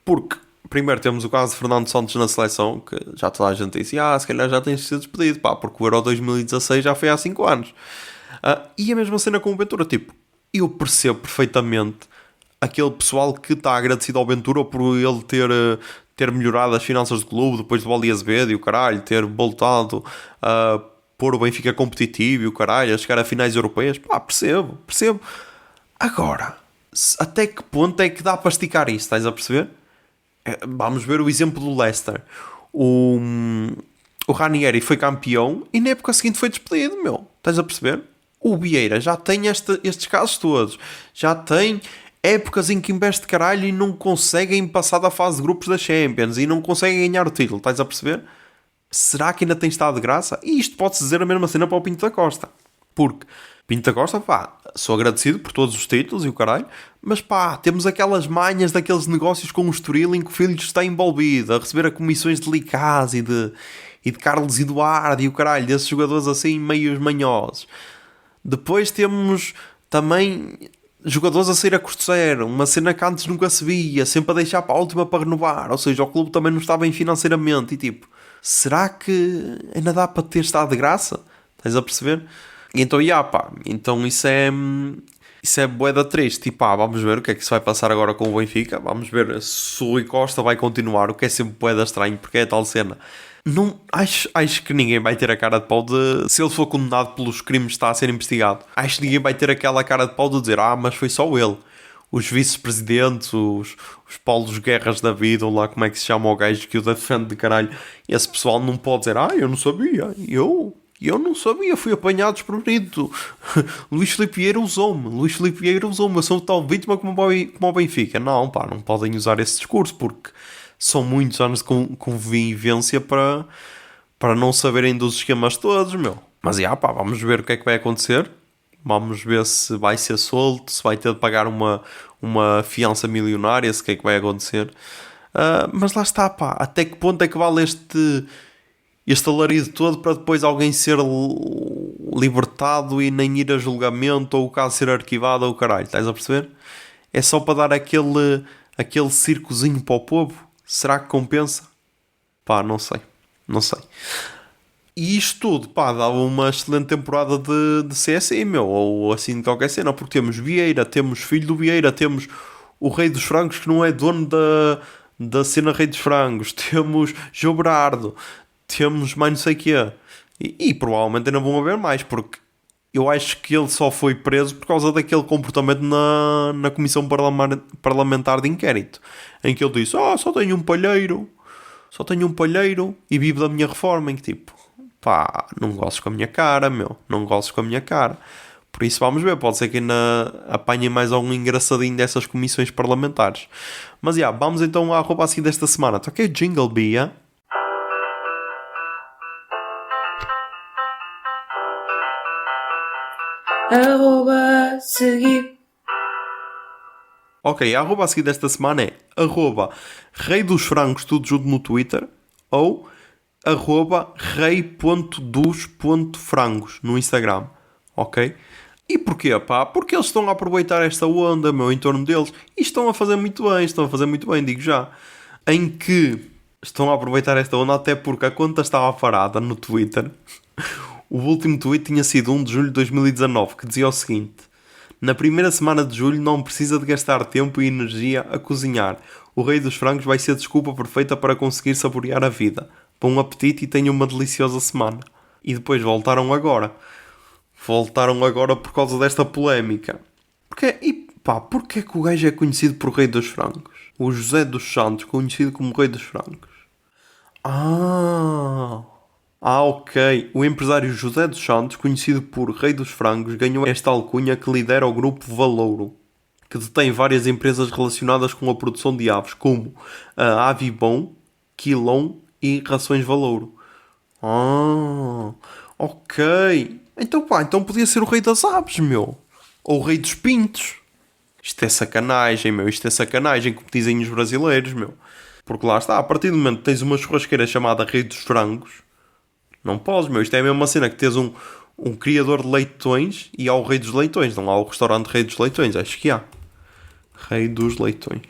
Porque, primeiro temos o caso de Fernando Santos na seleção, que já toda a gente disse, se calhar já tens sido despedido, pá, porque o Euro 2016 já foi há 5 anos. E a mesma cena com o Ventura, tipo, eu percebo perfeitamente aquele pessoal que está agradecido ao Ventura por ele ter melhorado as finanças do clube depois do Wally Azevedo e o caralho, ter voltado a pôr o Benfica competitivo e o caralho, a chegar a finais europeias. Pá, percebo. Agora, até que ponto é que dá para esticar isso? Estás a perceber? Vamos ver o exemplo do Leicester. O Ranieri foi campeão e na época seguinte foi despedido, meu. Estás a perceber? O Vieira já tem estes casos todos. Já tem épocas em que investe caralho e não conseguem passar da fase de grupos da Champions e não conseguem ganhar o título, estás a perceber? Será que ainda tem estado de graça? E isto pode-se dizer a mesma cena para o Pinto da Costa. Porque Pinto da Costa, pá, sou agradecido por todos os títulos e o caralho, mas pá, temos aquelas manhas daqueles negócios com o Estoril em que o filho está envolvido, a receber a comissões de Licaz e de Carlos Eduardo e o caralho, desses jogadores assim meios manhosos. Depois temos também jogadores a sair a custo zero, uma cena que antes nunca se via, sempre a deixar para a última para renovar, ou seja, o clube também não está bem financeiramente e tipo, será que ainda dá para ter estado de graça? Estás a perceber? E então, pá, então isso é bué da triste. E pá, vamos ver o que é que se vai passar agora com o Benfica. Vamos ver se o Rui Costa vai continuar, o que é sempre bué da estranho, porque é tal cena. Não, acho que ninguém vai ter a cara de pau de... Se ele for condenado pelos crimes que está a ser investigado, acho que ninguém vai ter aquela cara de pau de dizer mas foi só ele. Os vice-presidentes, os Paulos Guerras da vida, ou lá como é que se chama o gajo que o defende de caralho. Esse pessoal não pode dizer, eu não sabia, eu não sabia, fui apanhado desprevenido. Luís Filipe Vieira usou-me, eu sou tal vítima como o Benfica. Não, pá, não podem usar esse discurso, porque são muitos anos de convivência para não saberem dos esquemas todos, meu. Mas, pá, vamos ver o que é que vai acontecer. Vamos ver se vai ser solto, se vai ter de pagar uma fiança milionária, se o que é que vai acontecer. Mas lá está, pá, até que ponto é que vale este alarido todo para depois alguém ser libertado e nem ir a julgamento ou o caso ser arquivado ou o caralho, estás a perceber? É só para dar aquele circozinho para o povo? Será que compensa? Pá, não sei. E isto tudo, pá, dava uma excelente temporada de CSI, meu, ou assim de qualquer cena, porque temos Vieira, temos filho do Vieira, temos o Rei dos Frangos que não é dono da cena Rei dos Frangos, temos João Berardo, temos mais não sei o que é. E provavelmente ainda vão haver mais, porque eu acho que ele só foi preso por causa daquele comportamento na Comissão Parlamentar de Inquérito, em que ele disse, só tenho um palheiro e vivo da minha reforma, em que tipo, pá, não gostes com a minha cara, meu, não gostes com a minha cara. Por isso vamos ver, pode ser que ainda apanhem mais algum engraçadinho dessas comissões parlamentares. Mas vamos então à roupa assim desta semana. Toquei Jingle Bia. Seguir. Ok, a arroba a seguir desta semana é Rei dos Frangos, tudo junto no Twitter, ou rei.dos.frangos no Instagram, ok? E porquê, pá? Porque eles estão a aproveitar esta onda, meu, em torno deles, e estão a fazer muito bem, digo já. Em que estão a aproveitar esta onda até porque a conta estava parada no Twitter. O último tweet tinha sido 1 de julho de 2019, que dizia o seguinte: na primeira semana de julho não precisa de gastar tempo e energia a cozinhar. O Rei dos Frangos vai ser a desculpa perfeita para conseguir saborear a vida. Bom apetite e tenham uma deliciosa semana. E depois voltaram agora por causa desta polémica. Porquê que o gajo é conhecido por Rei dos Frangos? O José dos Santos, conhecido como Rei dos Frangos. Ok. O empresário José dos Santos, conhecido por Rei dos Frangos, ganhou esta alcunha que lidera o grupo Valouro, que detém várias empresas relacionadas com a produção de aves, como a Avibon, Quilon e Rações Valouro. Ok. Então podia ser o Rei das Aves, meu. Ou o Rei dos Pintos. Isto é sacanagem, meu. Como dizem os brasileiros, meu. Porque lá está, a partir do momento que tens uma churrasqueira chamada Rei dos Frangos, não podes, meu. Isto é a mesma cena que tens um criador de leitões e há o Rei dos Leitões. Não há o restaurante Rei dos Leitões. Acho que há. Rei dos Leitões.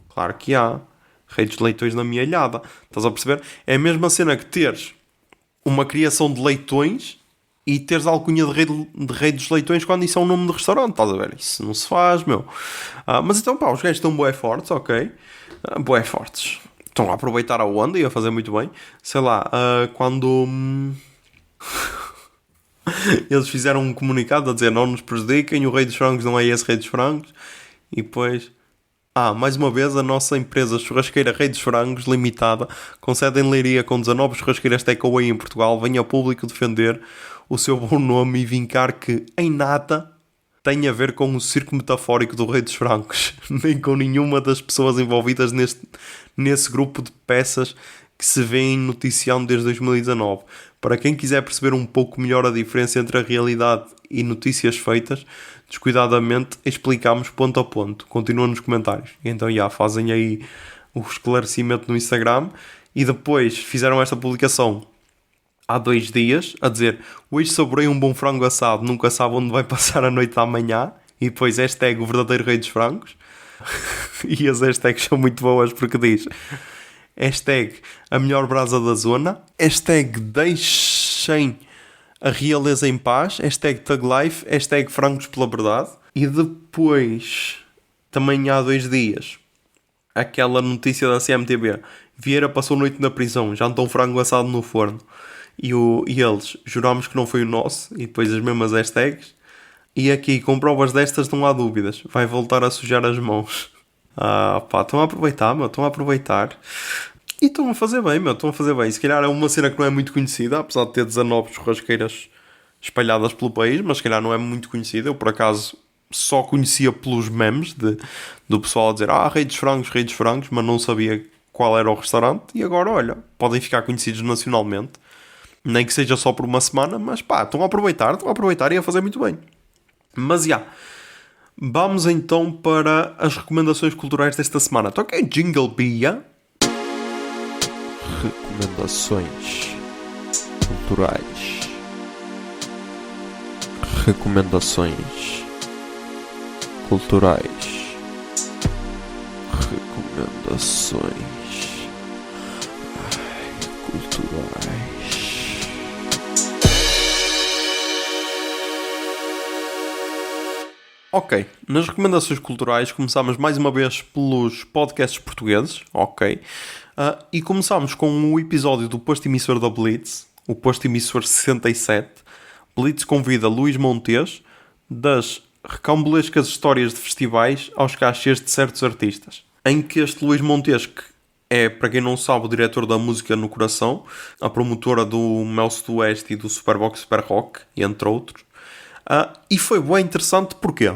Claro que há. Rei dos Leitões na minha alhada. Estás a perceber? É a mesma cena que teres uma criação de leitões e teres a alcunha de rei dos leitões quando isso é um nome de restaurante. Estás a ver? Isso não se faz, meu. Mas então, pá, os gajos estão bué fortes, ok? Bué fortes. Estão a aproveitar a onda e a fazer muito bem. Sei lá, quando eles fizeram um comunicado a dizer não nos prejudiquem, o Rei dos Frangos não é esse Rei dos Frangos. E depois, mais uma vez, a nossa empresa churrasqueira Rei dos Frangos Limitada, com sede em Leiria, com 19 churrasqueiras takeaway em Portugal, vem ao público defender o seu bom nome e vincar que, em nada, tem a ver com o circo metafórico do Rei dos Francos, nem com nenhuma das pessoas envolvidas nesse grupo de peças que se vêem noticiando desde 2019. Para quem quiser perceber um pouco melhor a diferença entre a realidade e notícias feitas, descuidadamente explicamos ponto a ponto. Continua nos comentários. Então, fazem aí o esclarecimento no Instagram. E depois fizeram esta publicação há 2 dias, a dizer: hoje saborei um bom frango assado, nunca sabe onde vai passar a noite da manhã. E depois hashtag o verdadeiro rei dos frangos. E as hashtags são muito boas porque diz: hashtag a melhor brasa da zona, hashtag deixem a realeza em paz, hashtag Thug Life, hashtag frangos pela verdade. E depois, também há 2 dias, aquela notícia da CMTV: Vieira passou noite na prisão, jantou um frango assado no forno. E eles: jurámos que não foi o nosso. E depois as mesmas hashtags. E aqui, com provas destas não há dúvidas, vai voltar a sujar as mãos. Estão a aproveitar, estão a aproveitar. E estão a fazer bem, estão a fazer bem. Se calhar é uma cena que não é muito conhecida, apesar de ter 19 churrasqueiras espalhadas pelo país, mas se calhar não é muito conhecida. Eu, por acaso, só conhecia pelos memes do pessoal a dizer: Rei dos Frangos, mas não sabia qual era o restaurante. E agora, olha, podem ficar conhecidos nacionalmente. Nem que seja só por uma semana, mas estão a aproveitar e a fazer muito bem. Mas vamos então para as recomendações culturais desta semana. Toquei Jingle Bia. Recomendações culturais. Recomendações culturais. Recomendações culturais. Ok, nas recomendações culturais começámos mais uma vez pelos podcasts portugueses, ok? E começámos com o episódio do posto emissor da Blitz, o posto emissor 67. Blitz convida Luís Montes, das recambulescas histórias de festivais aos cachês de certos artistas. Em que este Luís Montes, que é, para quem não sabe, o diretor da Música no Coração, a promotora do Mel Sudoeste e do Superbox Super Rock, entre outros. E foi bem interessante, porquê?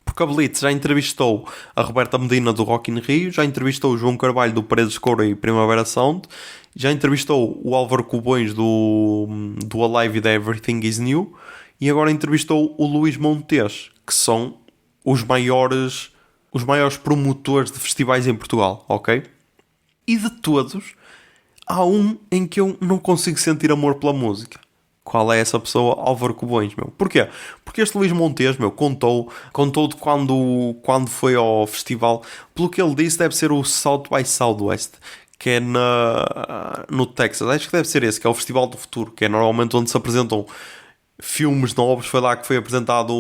Porque a Blitz já entrevistou a Roberta Medina do Rock in Rio, já entrevistou o João Carvalho do Paredes de Couro e Primavera Sound, já entrevistou o Álvaro Cubões do Alive e da Everything is New, e agora entrevistou o Luís Montes, que são os maiores promotores de festivais em Portugal, ok? E de todos, há um em que eu não consigo sentir amor pela música. Qual é essa pessoa? Álvaro Cubões, meu. Porquê? Porque este Luís Montes, meu, contou de quando foi ao festival. Pelo que ele disse, deve ser o South by Southwest, que é no Texas. Acho que deve ser esse, que é o Festival do Futuro, que é normalmente onde se apresentam filmes novos. Foi lá que foi apresentado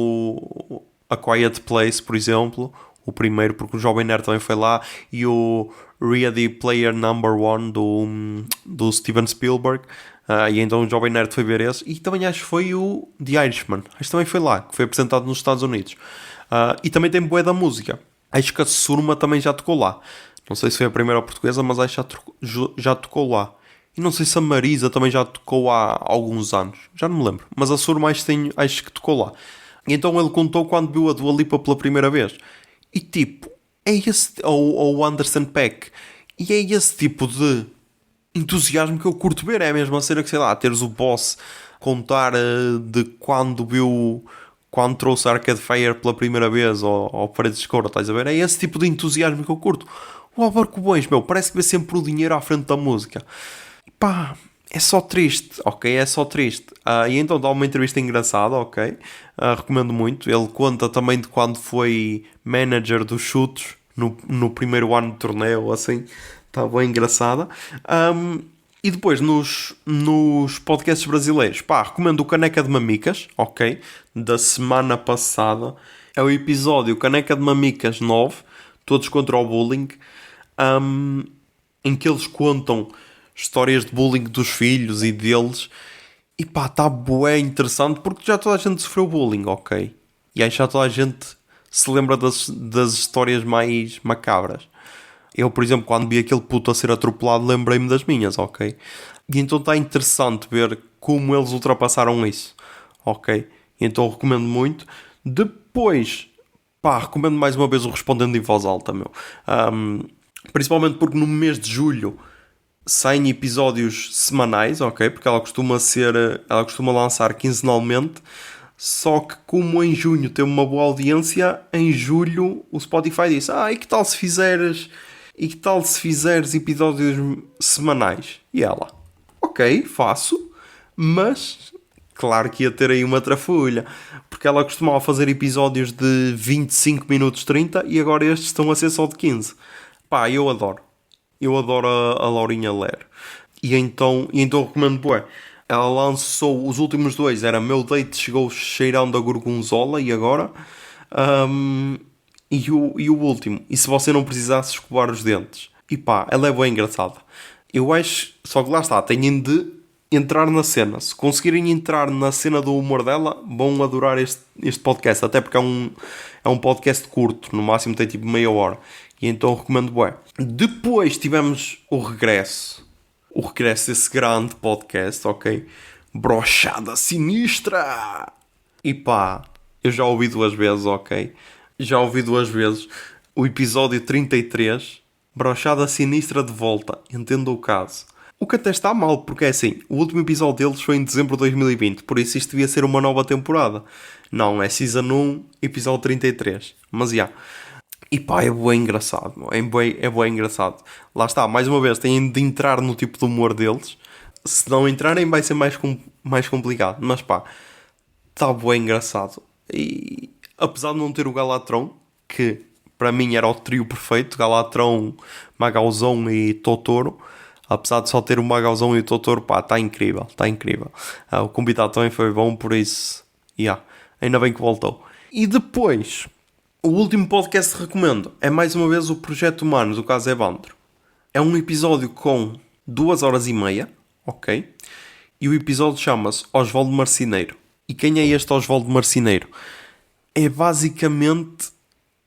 A Quiet Place, por exemplo, o primeiro, porque o Jovem Nerd também foi lá, e o Ready Player Number One do Steven Spielberg. E então o Jovem Nerd foi ver esse. E também acho que foi o The Irishman. Acho que também foi lá, que foi apresentado nos Estados Unidos. E também tem bué da música. Acho que a Surma também já tocou lá. Não sei se foi a primeira portuguesa, mas acho que já tocou lá. E não sei se a Marisa também já tocou há alguns anos. Já não me lembro. Mas a Surma acho que tocou lá. E então ele contou quando viu a Dua Lipa pela primeira vez. E tipo, é esse... Ou o Anderson .Paak. E é esse tipo de entusiasmo que eu curto ver. É a mesma cena que, sei lá, teres o Boss contar de quando trouxe a Arcade Fire pela primeira vez ao Paredes de Couro, estás a ver? É esse tipo de entusiasmo que eu curto. O Álvaro Cubões, meu, parece que vê sempre o dinheiro à frente da música. Pá, é só triste, ok? É só triste. E então dá uma entrevista engraçada, ok? Recomendo muito. Ele conta também de quando foi manager dos Chutos no primeiro ano de torneio, assim. Está bem engraçada. E depois, nos podcasts brasileiros, recomendo o Caneca de Mamicas, ok? Da semana passada. É o episódio Caneca de Mamicas 9, Todos contra o Bullying, em que eles contam histórias de bullying dos filhos e deles. E está bué interessante, porque já toda a gente sofreu bullying, ok? E aí já toda a gente se lembra das histórias mais macabras. Eu, por exemplo, quando vi aquele puto a ser atropelado, lembrei-me das minhas, ok? E então está interessante ver como eles ultrapassaram isso, ok? Então recomendo muito. Depois, pá, recomendo mais uma vez o Respondendo em Voz Alta, meu. Principalmente porque no mês de julho saem episódios semanais, ok? Porque ela costuma lançar quinzenalmente. Só que como em junho tem uma boa audiência, em julho o Spotify diz: e que tal se fizeres episódios semanais? E ela: ok, faço, mas claro que ia ter aí uma trafulha, porque ela costumava fazer episódios de 25 minutos, 30, e agora estes estão a ser só de 15. Pá, eu adoro a Laurinha Ler. E então recomendo bué. Ela lançou os últimos dois, era Meu Date Chegou Cheirando a Gorgonzola, e agora e o último, E Se Você Não Precisasse Escovar os Dentes. E pá, ela é bem engraçada. Eu acho, só que lá está, têm de entrar na cena. Se conseguirem entrar na cena do humor dela, vão adorar este podcast, até porque é um podcast curto, no máximo tem tipo meia hora, e então recomendo bué. Depois tivemos o regresso desse grande podcast, ok? Brochada Sinistra! E pá, eu já ouvi 2 vezes, ok? Já ouvi 2 vezes o episódio 33, Brochada Sinistra de volta, entenda o caso. O que até está mal, porque é assim, o último episódio deles foi em dezembro de 2020, por isso isto devia ser uma nova temporada. Não, é Season 1, episódio 33. Mas já. E pá, é bem engraçado, é bem engraçado. Lá está, mais uma vez, têm de entrar no tipo de humor deles. Se não entrarem vai ser mais complicado. Mas pá, está bem engraçado. E apesar de não ter o Galatron, que para mim era o trio perfeito, Galatron, Magauzão e Totoro, apesar de só ter o Magauzão e o Totoro, pá, está incrível. O convidado também foi bom, por isso, ainda bem que voltou. E depois, o último podcast que recomendo é mais uma vez o Projeto Humanos, o caso Evandro. É um episódio com 2h30, ok? E o episódio chama-se Osvaldo Marceneiro. E quem é este Osvaldo Marceneiro? É basicamente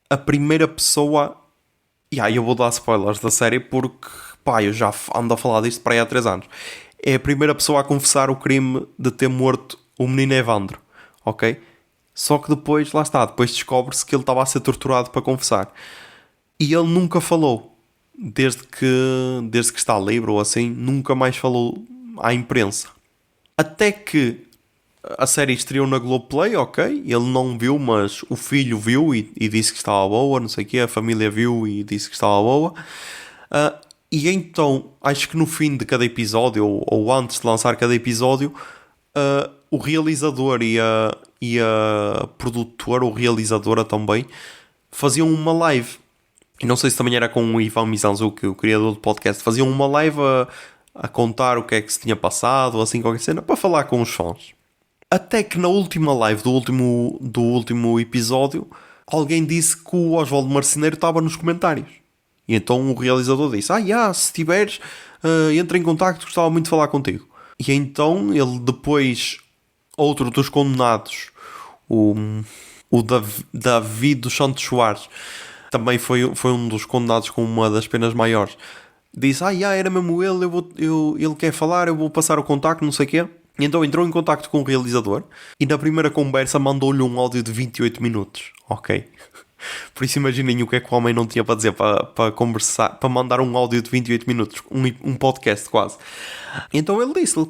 a primeira pessoa... eu vou dar spoilers da série porque, pá, eu já ando a falar disto para aí há 3 anos. É a primeira pessoa a confessar o crime de ter morto o menino Evandro, ok? Só que depois, lá está, depois descobre-se que ele estava a ser torturado para confessar. E ele nunca falou. Desde que está livre ou assim, nunca mais falou à imprensa. Até que a série estreou na Globoplay, ok? Ele não viu, mas o filho viu e disse que estava boa, não sei o quê. A família viu e disse que estava boa. E então, acho que no fim de cada episódio, ou antes de lançar cada episódio, o realizador e a produtora, ou realizadora também, faziam uma live. E não sei se também era com o Ivan Mizanzuki, o criador do podcast. Faziam uma live a contar o que é que se tinha passado, assim, qualquer cena, para falar com os fãs. Até que na última live do último episódio, alguém disse que o Osvaldo Marceneiro estava nos comentários. E então o realizador disse: se tiveres, entra em contacto, gostava muito de falar contigo. E então ele depois, outro dos condenados, o David dos Santos Soares, também foi um dos condenados com uma das penas maiores, disse: era mesmo ele, ele quer falar, eu vou passar o contacto, não sei o quê. E então entrou em contacto com o realizador e na primeira conversa mandou-lhe um áudio de 28 minutos, ok? Por isso imaginem o que é que o homem não tinha para dizer, para conversar, para mandar um áudio de 28 minutos, um podcast quase. Então ele disse-lhe: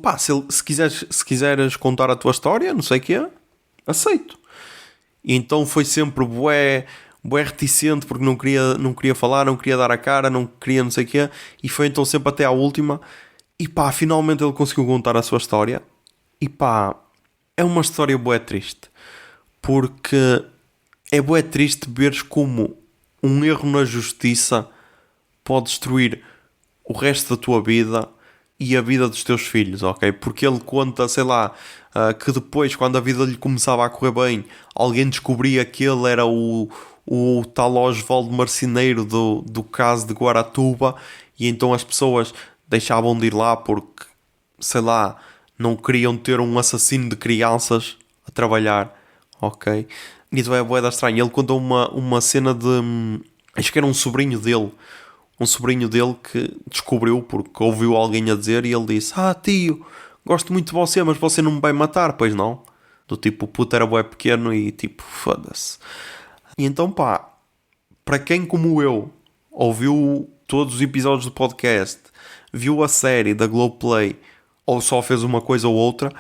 se quiseres contar a tua história, não sei o quê, aceito. E então foi sempre bué reticente, porque não queria falar, não queria dar a cara, não queria não sei o quê, e foi então sempre até à última. E pá, finalmente ele conseguiu contar a sua história. E pá, é uma história bué triste, porque é bué triste veres como um erro na justiça pode destruir o resto da tua vida e a vida dos teus filhos, ok? Porque ele conta, sei lá, que depois, quando a vida lhe começava a correr bem, alguém descobria que ele era o tal Osvaldo Marceneiro do caso de Guaratuba, e então as pessoas deixavam de ir lá porque, sei lá, não queriam ter um assassino de crianças a trabalhar, ok? E isso é bué da estranha. Ele contou uma cena de... acho que era um sobrinho dele que descobriu porque ouviu alguém a dizer, e ele disse: tio, gosto muito de você, mas você não me vai matar, pois não? Do tipo, o puto era bué pequeno e tipo, foda-se. E então pá, para quem como eu ouviu todos os episódios do podcast, viu a série da Globoplay ou só fez uma coisa ou outra,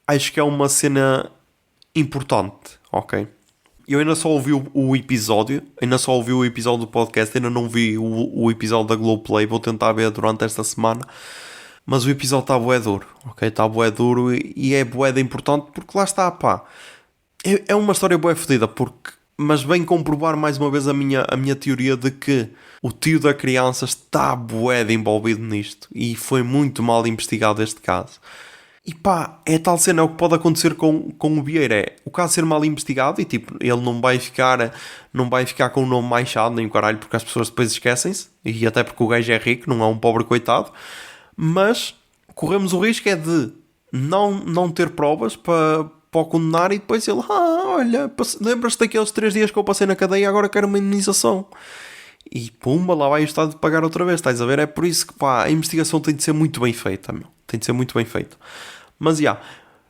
acho que é uma cena importante, ok? Eu ainda só ouvi o episódio, do podcast, ainda não vi o episódio da Globoplay, vou tentar ver durante esta semana, mas o episódio está bué duro, ok? Está bué duro e é bué de importante porque lá está, pá. É uma história bué fodida, mas vem comprovar mais uma vez a minha teoria de que o tio da criança está bué de envolvido nisto e foi muito mal investigado este caso. E pá, é tal cena, é o que pode acontecer com o Vieira, é o caso ser mal investigado e tipo, ele não vai ficar com o nome manchado nem o caralho, porque as pessoas depois esquecem-se, e até porque o gajo é rico, não é um pobre coitado, mas corremos o risco é de não ter provas para o condenar e depois ele, olha, lembras-te daqueles 3 dias que eu passei na cadeia, agora quero uma indenização. E pumba, lá vai o Estado de pagar outra vez, estás a ver? É por isso que pá, a investigação tem de ser muito bem feita, meu. Tem de ser muito bem feita. Mas já,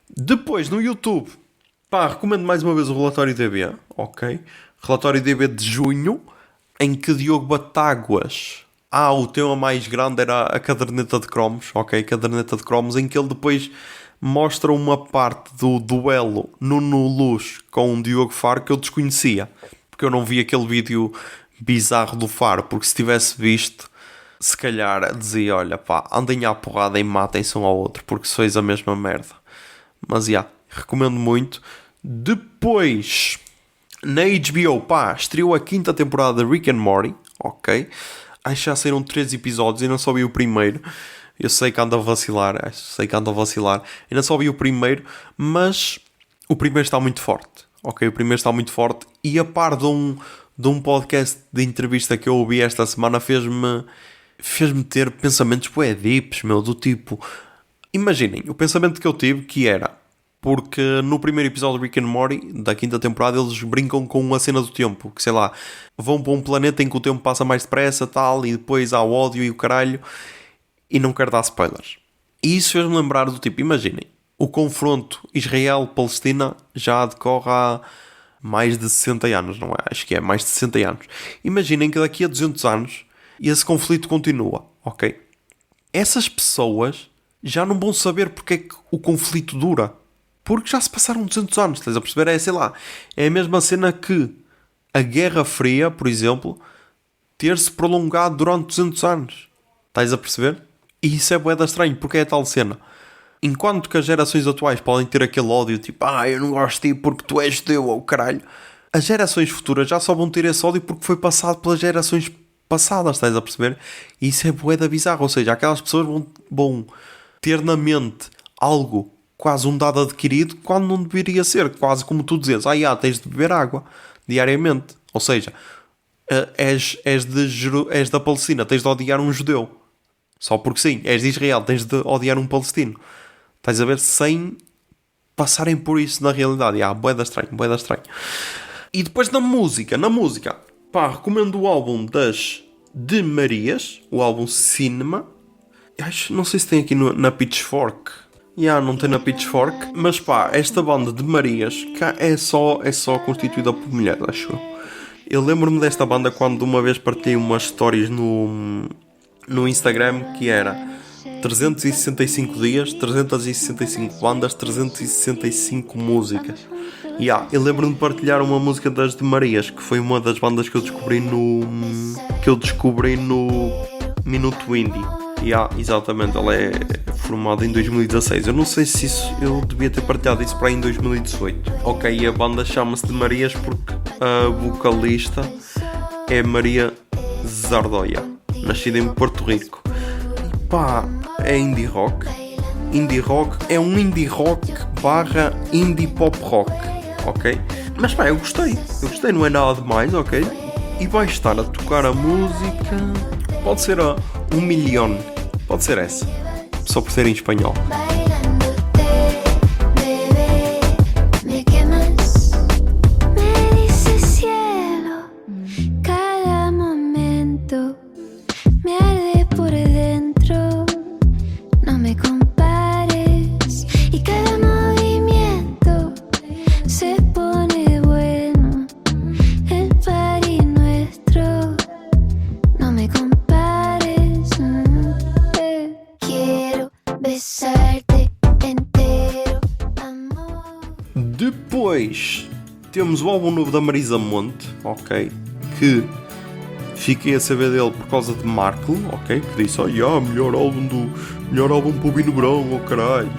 depois no YouTube, pá, recomendo mais uma vez o relatório DB, ok? Relatório DB de junho, em que Diogo Batáguas, o tema mais grande era a caderneta de cromos, ok? Caderneta de cromos, em que ele depois mostra uma parte do duelo Nuno Luz com o Diogo Faro que eu desconhecia, porque eu não vi aquele vídeo bizarro do Faro, porque se tivesse visto, se calhar dizia, olha pá, andem à porrada e matem-se um ao outro, porque sois a mesma merda. Mas recomendo muito. Depois, na HBO, pá, estreou a 5ª temporada de Rick and Morty, ok? Acho que já saíram 3 episódios, ainda só vi o primeiro. Eu sei que ando a vacilar, ainda só vi o primeiro, mas o primeiro está muito forte, ok? O primeiro está muito forte e a par de um podcast de entrevista que eu ouvi esta semana fez-me ter pensamentos bué deeps, meu, do tipo... Imaginem, o pensamento que eu tive que era... Porque no primeiro episódio de Rick and Morty, da 5ª temporada, eles brincam com a cena do tempo. Que sei lá, vão para um planeta em que o tempo passa mais depressa, tal, e depois há o ódio e o caralho. E não quero dar spoilers. E isso fez-me lembrar do tipo, imaginem, o confronto Israel-Palestina já decorre há mais de 60 anos, não é? Acho que é mais de 60 anos. Imaginem que daqui a 200 anos esse conflito continua, ok? Essas pessoas já não vão saber porque é que o conflito dura. Porque já se passaram 200 anos, estás a perceber? É a mesma cena que a Guerra Fria, por exemplo, ter-se prolongado durante 200 anos. Estás a perceber? E isso é bué da estranho, porque é a tal cena. Enquanto que as gerações atuais podem ter aquele ódio, tipo, eu não gosto de ti porque tu és judeu, ou caralho. As gerações futuras já só vão ter esse ódio porque foi passado pelas gerações passadas, estás a perceber? E isso é bué da bizarro, ou seja, aquelas pessoas vão ter na mente algo, quase um dado adquirido, quando não deveria ser, quase como tu dizes, tens de beber água diariamente, ou seja, és da Palestina, tens de odiar um judeu, só porque sim, és de Israel, tens de odiar um palestino, estás a ver, sem passarem por isso na realidade. Bué da estranho. E depois na música, pá, recomendo o álbum das de Marias, o álbum Cinema. Não sei se tem aqui na Pitchfork. Não tem na Pitchfork. Mas pá, esta banda de Marias cá é só constituída por mulheres, acho eu. Eu lembro-me desta banda quando uma vez partilhei umas stories no Instagram que era 365 dias, 365 bandas, 365 músicas. Eu lembro-me de partilhar uma música das de Marias, que foi uma das bandas que eu descobri no Minuto Indie. Exatamente, ela é formada em 2016. Eu não sei se eu devia ter partilhado isso para aí em 2018. Ok, e a banda chama-se de Marias porque a vocalista é Maria Zardoia, nascida em Porto Rico. Pá, é indie rock. É um indie rock barra indie pop rock, ok? Mas pá, eu gostei, não é nada demais, ok? E vai estar a tocar a música, pode ser a 1 milhão, pode ser essa, só por ser em espanhol. Depois temos o álbum novo da Marisa Monte, ok? Que fiquei a saber dele por causa de Markle, ok? Que disse, melhor álbum para ouvir no verão, oh caralho.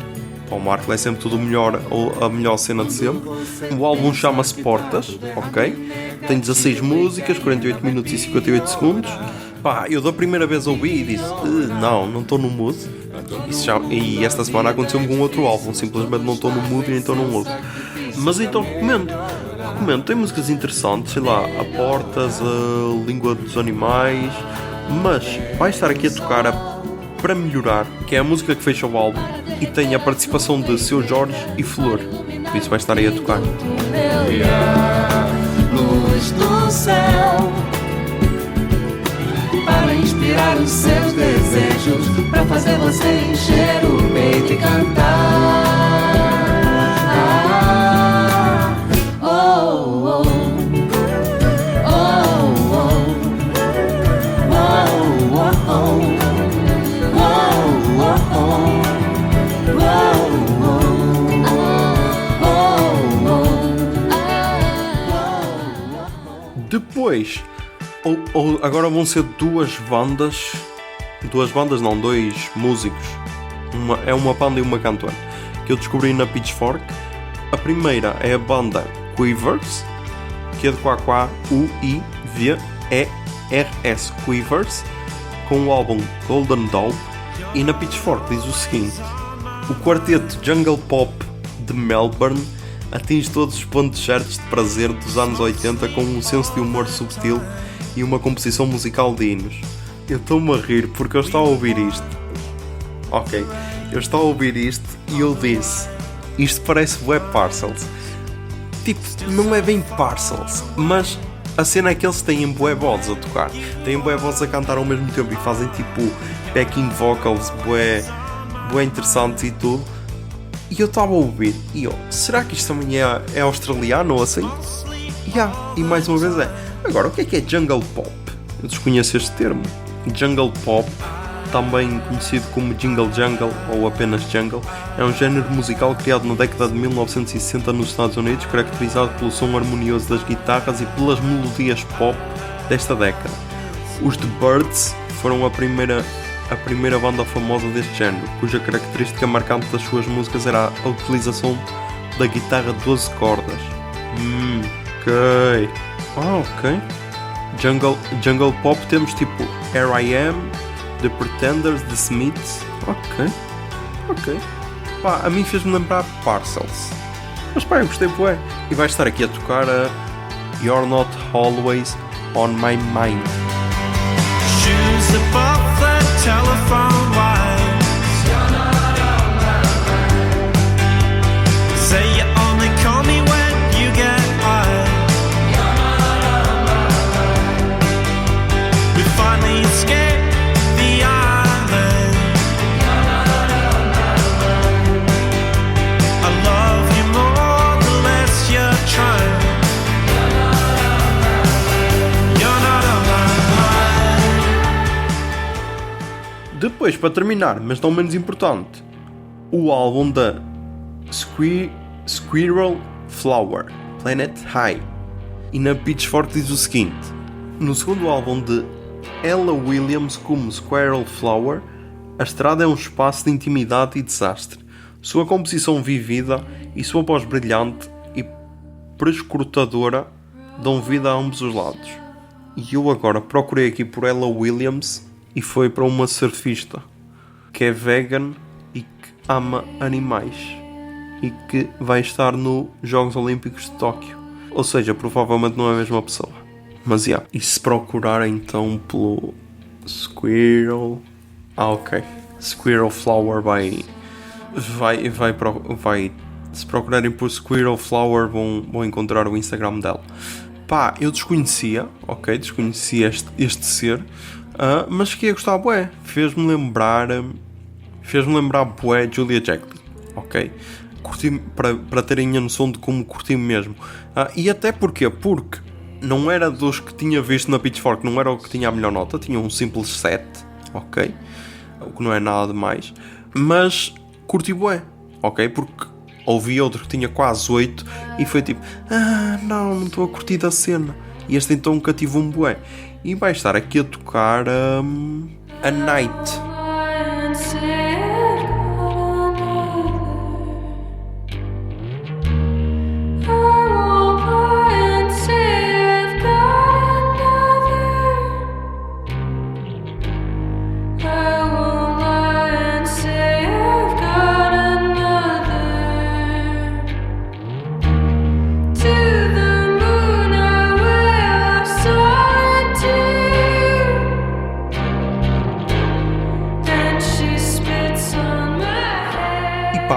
O Markle é sempre tudo melhor, ou a melhor cena de sempre. O álbum chama-se Portas, ok? Tem 16 músicas, 48 minutos e 58 segundos. Pá, eu da primeira vez ouvi e disse, não estou no mood. E esta semana aconteceu-me com outro álbum, simplesmente não estou no mood e então não ouço. Mas então recomendo, tem músicas interessantes, sei lá, a Portas, a Língua dos Animais, mas vai estar aqui a tocar Para Melhorar, que é a música que fecha o álbum e tem a participação de Seu Jorge e Flor, por isso vai estar aí a tocar. Luz do céu, para inspirar os seus desejos, para fazer você encher o peito e cantar. Depois, agora vão ser dois músicos, uma banda e uma cantora, que eu descobri na Pitchfork. A primeira é a banda Quivers, que é de Quivers, Quivers, com o álbum Golden Doll, e na Pitchfork diz o seguinte: o quarteto Jungle Pop de Melbourne atinge todos os pontos certos de prazer dos anos 80 com um senso de humor subtil e uma composição musical de hinos. Eu estou-me a rir porque eu estava a ouvir isto. Ok, eu estava a ouvir isto e eu disse, isto parece Web Parcels. Tipo, não é bem Parcels, mas a cena é que eles têm bué vozes a tocar. Têm bué vozes a cantar ao mesmo tempo e fazem tipo backing vocals bué interessantes e tudo. E eu estava a ouvir e será que isto também é australiano ou assim? E mais uma vez é. Agora, o que é Jungle Pop? Eu desconheço este termo. Jungle Pop, também conhecido como Jingle Jungle ou apenas Jungle, é um género musical criado na década de 1960 nos Estados Unidos, caracterizado pelo som harmonioso das guitarras e pelas melodias pop desta década. Os The Byrds foram a primeira banda famosa deste género, cuja característica marcante das suas músicas era a utilização da guitarra de 12 cordas. Ok. Jungle Pop temos tipo R.I.M., The Pretenders, The Smiths. Ok. Pá, a mim fez-me lembrar Parcels. Mas pá, eu gostei bué. E vai estar aqui a tocar a You're Not Always On My Mind. Shoes above the telephone lines. Say you only call me when you get high. We finally escaped the island. I love you more the less you're trying. You're not on my mind. Depois, para terminar, mas não menos importante, o álbum da Squirrel Flower, Planet High. E na Pitchfork diz o seguinte: no segundo álbum de Ella Williams como Squirrel Flower, a estrada é um espaço de intimidade e desastre. Sua composição vivida e sua voz brilhante e prescrutadora dão vida a ambos os lados. E eu agora procurei aqui por Ella Williams e foi para uma surfista que é vegan e que ama animais e que vai estar nos Jogos Olímpicos de Tóquio. Ou seja, provavelmente não é a mesma pessoa. Mas e se procurar então pelo Squirrel... ok. Squirrel Flower vai se procurarem por Squirrel Flower vão encontrar o Instagram dela. Pá, eu desconhecia este ser, mas fiquei a gostar bué. Fez-me lembrar bué Julia Jacklin, ok? Curti, para terem a noção de como curti mesmo. E até porque não era dos que tinha visto na Pitchfork, não era o que tinha a melhor nota, tinha um simples 7, ok? O que não é nada demais, mas curti bué, ok? Porque Ouvi outro que tinha quase 8 e foi tipo, não estou a curtir da cena. E este então cativou um bué. E vai estar aqui a tocar A Night.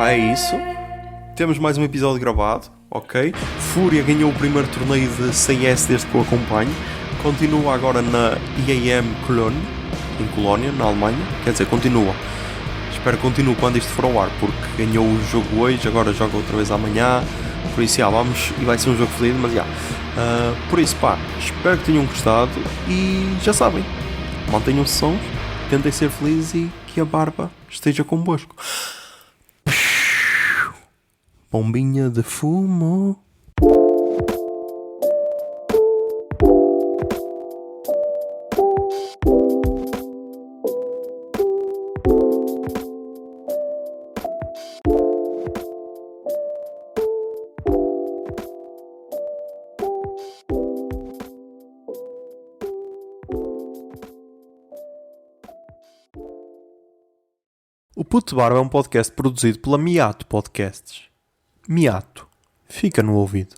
É isso, temos mais um episódio gravado, ok? Fúria ganhou o primeiro torneio de CS desde que eu acompanho, continua agora na IAM Cologne, em Colónia, na Alemanha, quer dizer, continua, espero que continue quando isto for ao ar, porque ganhou o jogo hoje, agora joga outra vez amanhã, por isso, vamos, e vai ser um jogo fodido, mas por isso, espero que tenham gostado, e já sabem, mantenham-se sons, tentem ser felizes e que a barba esteja convosco. Bombinha de fumo. O Puto Barba é um podcast produzido pela Miato Podcasts. Miato. Fica no ouvido.